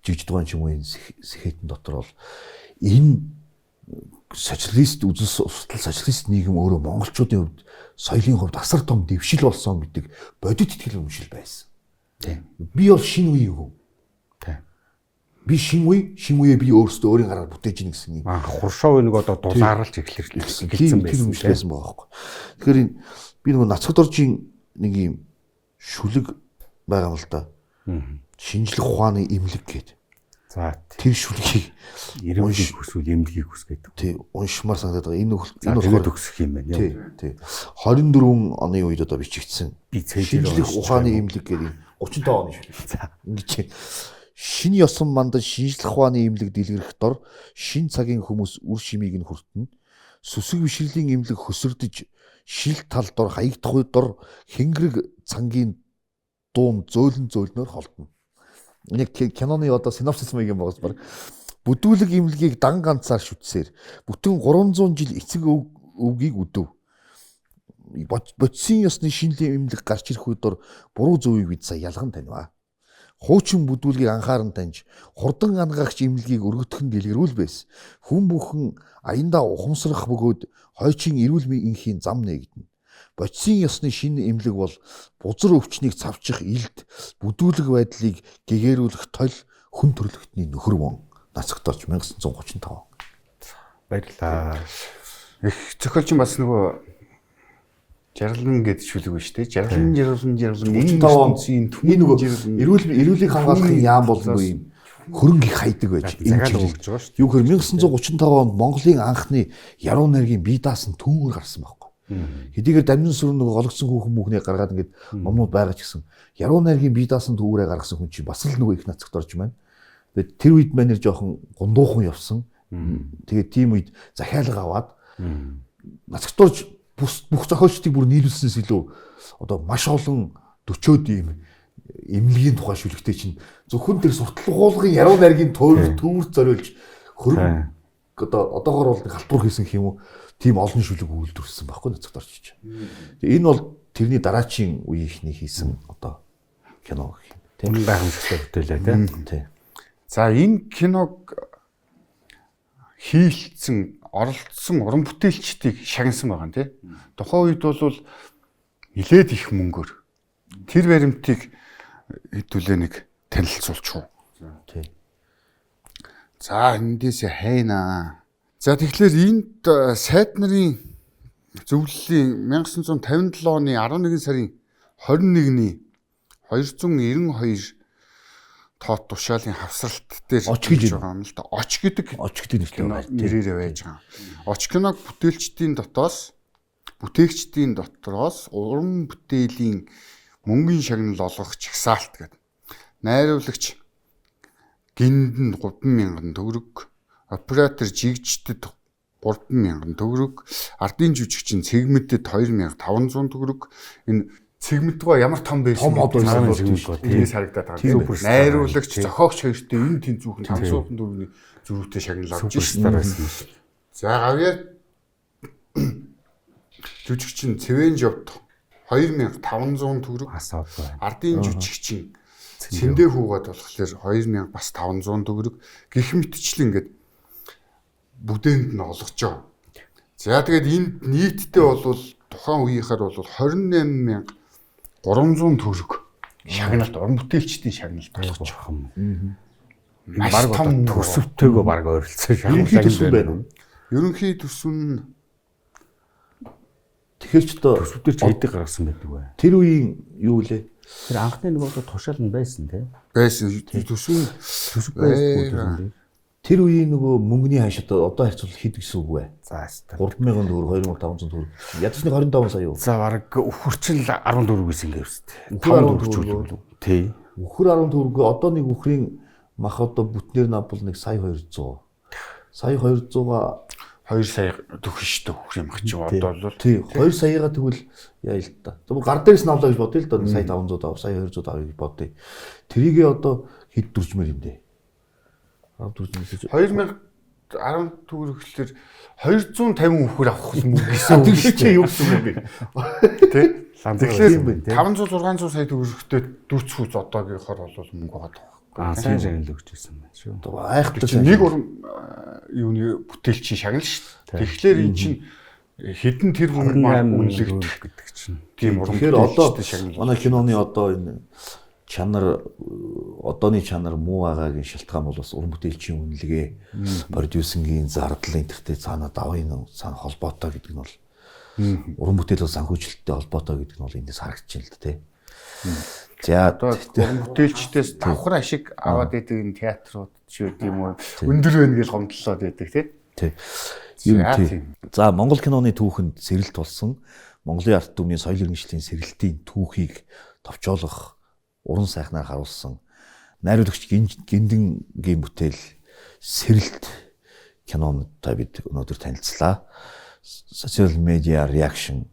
Жигж дугаан ч юм уу энэ сэхэтэн дотор бол энэ социалист үзэл суртал социалист нийгэм өөрөө монголчуудын хувьд соёлын хувьд асар том дэвшил болсон гэдэг бодит итгэл үнэмшил байсан. Тийм. Би бол шинэ үеийн хүн. Тийм. Би шинэ үеэ би өөрсдөө өөрийн гараар бүтээж ийн гэсэн юм. Хуршоо нэг одоо дулаарлж эхлэхсэн байсан байгаа байхгүй. Тэгэхээр би нөгөө нацагд оржийн нэг юм шүлэг байгаа юм л да. Шинжлэх ухааны эмнэлэг гэдэг. За тэр шүлгийг эрүүлгийг хүсвэл эмнэлгийг хүсгээд. Тий, уншмаар санагдаад байгаа. Энэ болохоор төгсөх юм байна. Тий. 24 оны үед одоо бичигдсэн. Шинжлэх ухааны эмнэлэг гэдэг 35 оны шүлэг. За ингэж шинэ ёсон мандаж шинжлэх ухааны эмнэлэг дэлгэрэх дор шин цагийн хүмүүс үр шимийг нь хүртэнэ. Сүсэг бишрэлийн эмнэлэг хөсөрдөж шил тал дор хаягдах дор хэнгэрэг цангийн дуун зөөлнөөр холдно. Нэг киноны одоо синопсис маяг юм байгаас баг бүдүүлэг имлэгийг дан ганцаар шүтсээр бүтэн 300 жил эцэг өвгийг өдөв. Бодисын ёсны шинэлийн имлэг гарч ирэх үед дор буруу зөвийг бид сая ялган таньва. Хуучин бүдүүлгийг анхааран таньж хурдан ангаагч имлэгийг өргөдөх нь дэлгэрүүл байс. Хүн бүхэн аяндаа ухамсарах бөгөөд хойчин эрүүл мэндийн зам нэгдэнэ. Бодисын ёсны шинэ имлэг бол бузар өвчнийг цавчих илд бүдүүлэг байдлыг гэгэрүүлэх тол хүн төрлөختний нөхөр вон Нацагтарч 1935. Баярлалаа. Их зохиолч бас нөгөө Жарлан гэдэг шүлэг биш үү? Жарлан энэ нөгөө эрүүлийг хамгаалахын яам болонгүй юм хөрөнгө их хайдаг байж загал өгч байгаа шүү. Юу гэхээр 1935 онд Монголын анхны яруу найргийн бие даасан түүгээр гарсан байхгүй. Хэдийгээр дамжин сүрэн нөгөө гологдсон хүүхэн бүхнийг гаргаад ингээд номнууд байгаа ч гэсэн яруу найргийн бие даасан түүгээрээ гаргасан хүн чинь бас л нөгөө их Нацагтарч байна. Тэгээд тэр үед манер жоохон гундуухан явсан. Тэгээд тийм үед захиалга аваад Нацагтарч бүх зохиолчдыг бүр нийлүүлснээс илүү одоо маш олон 40-од ийм эмнэлгийн тухай шүлэгтэй чинь зөвхөн тэр сурталгуулгын яруу найргийн төвөрт зориулж хөрөнгө одоо одоогоор бол халтур хийсэн юм уу? Тийм олон шүлэг үйлдвэрлэсэн байхгүй Нацагтарч чинь. Тэгээ энэ бол тэрний дараачийн үеийн ихний хийсэн одоо кино гэх юм. Тийм гайхамшигтай бүтээлээ тийм. За энэ киног хийлцэн оролцсон уран бүтээлчдийг шагнасан байгаа тийм. Тухайн үед бол нилээд их мөнгөөр тэр баримтыг хэдүүлээ нэг танилцуулчих уу. Тийм. За эндээс хайнаа. За тэгэхээр энд сайд нарын зөвлөлийн 1957 оны 11 сарын 21-ний 292 тоот тушаалын хавсралт дээр оч гэж байгаа юм л да. Оч гэдэг нэртэй нэрээр байж байгаа. Оч киног бүтээгчдийн дотроос уран бүтээлийн мөнгөний шагнал олгох чагсаалт гэдэг. Найруулагч гинд 3,000 төгрөг, оператор жигчдэд 3,000 төгрөг, ардын жүжигчин цэгмэдэд 2,500 төгрөг. Энэ цэгмэдгөө ямар том байсан бэ? Тэрээс харагдаад байгаа. Найруулагч, зохиогч хоёртой энэ тэнцүүхэн 500 төгрөгийн зөрүүтэй шагнал авч байсан. За гавьяа жүжигчин Цэвэнжовт 2,500 төгрөг, ардын жүжигчин Сэндэ хүүгээд болохоор 2,000 бас 500 төгрөг гэх мэтчлэн ингээд бүдээнд нь олгож байгаа. За тэгээд энд нийтдээ бол тухайн үеийнхаар бол 28,300 төгрөг шагналт уран бүтээлчдийн шагналт олгож байгаа юм. Баг том төсөвтэйгөө баг ойролцоо шагналт байна. Ерөнхий төсөв нь тэгэхээр ч одоо төсөвдөр ч хэдэг гаргасан байдаг бай. Тэр үеийн юу лээ? Тэр анхны нэг бол тушаал нь байсан тийм. Байсан төсөв байсан. Тэр үеийн нөгөө мөнгөний хашид одоо харьцуулбал хэд гэсэн үг вэ? За хэвээр 3,000 төгрөг, 2,500 төгрөг. Ядаж нэг 25 сая юу? За баг өхөрчл 14 гэсэн юм шүү дээ. 5 төгрөг. Тий. Өхөр 10 төгрөг одоо нэг өхрийн мах одоо бүтнээр навбал нэг сая 200. Сая 200-га 2 сая төгрөг шүү дээ өхрийн мах чи одоо бол. Тий. 2 саяга тэгвэл яа л та. Зөв гар дээрс навлаа гэж бодъё л да. Сая 500 авах, сая 200 авах гэж бодъё. Тэрийгээ одоо хэд дүржмээр юм бэ? 2010 төгрөг гэхэлэр 250 өхөр авах мөнгө гэсэн үг шүү дээ. Юу гэсэн юм бэ? Тэ? Тэгэхээр 500 600 сая төгрөгтэй дүүцхүүц одоогийнхоор бол мөнгө байгаа. Сайн шагнал өгч ирсэн байна шүү. Айхтар нэг юуны бүтээлчийн шагнал шүү дээ. Тэгэхээр эн чинь хэдэн тэр хүн үнэлэгдэх гэдэг чинь. Тийм уран бүтээлчтэй шагнал. Манай киноны одоо энэ чанар одооны чанар муу байгаагийн шалтгаан бол бас уран бүтээлчийн үнэлгээ, продюсингийн зардал энтертэй цаана давын цаана холбоотой гэдэг нь бол уран бүтээл санхүүжилттэй холбоотой гэдэг нь бол эндээс харагдаж байна л да тий. За одоо уран бүтээлчдээс давхар ашиг аваад идэг энэ театрууд ч юу гэм үү өндөр байна гэж гомдлоод байдаг тий. За Монгол киноны түүхэнд сэрэлт болсон Монголын арт түмний соёл иргэншлийн сэрэлтийн түүхийг товчоолох уран сайхнаар харуулсан найруулагч гиндэнгийн бүтээл сэрэлт кинонотой бид өнөөдөр танилцлаа. Social media reaction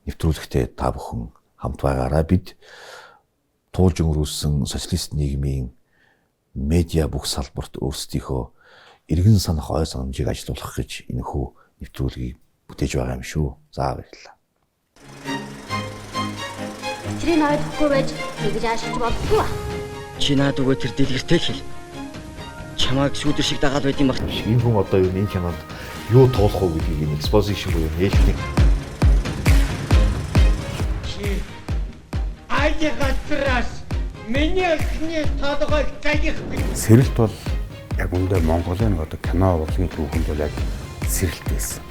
нэвтрүүлэгтээ та бүхэн хамт байгаараа бид туулж өнгөрүүлсэн социалист нийгмийн медиа бүх салбарт өөрсдийнхөө иргэн санах ой санамжийг ажилуулах гэж энэхүү нэвтрүүлгийг бүтээж байгаа юм шүү. За баярлалаа. Тэрийг наваад өгөхгүй байж тэгж аашиж болдгоо. Чи наад өгөө тэр дэлгэртэй хэл. Чамайг шүүдэр шиг дагаад байд юм баг. Энэ хүн одоо юу энэ кинонд юу туулах уу гэдгийг энэ exposition буюу нээлтний Айгатраас миний эхний толгойг загих. Сэрэлт бол яг үндэ Монголын нэг одоо кино урлагийн түүхэнд бол яг сэрэлт байсан.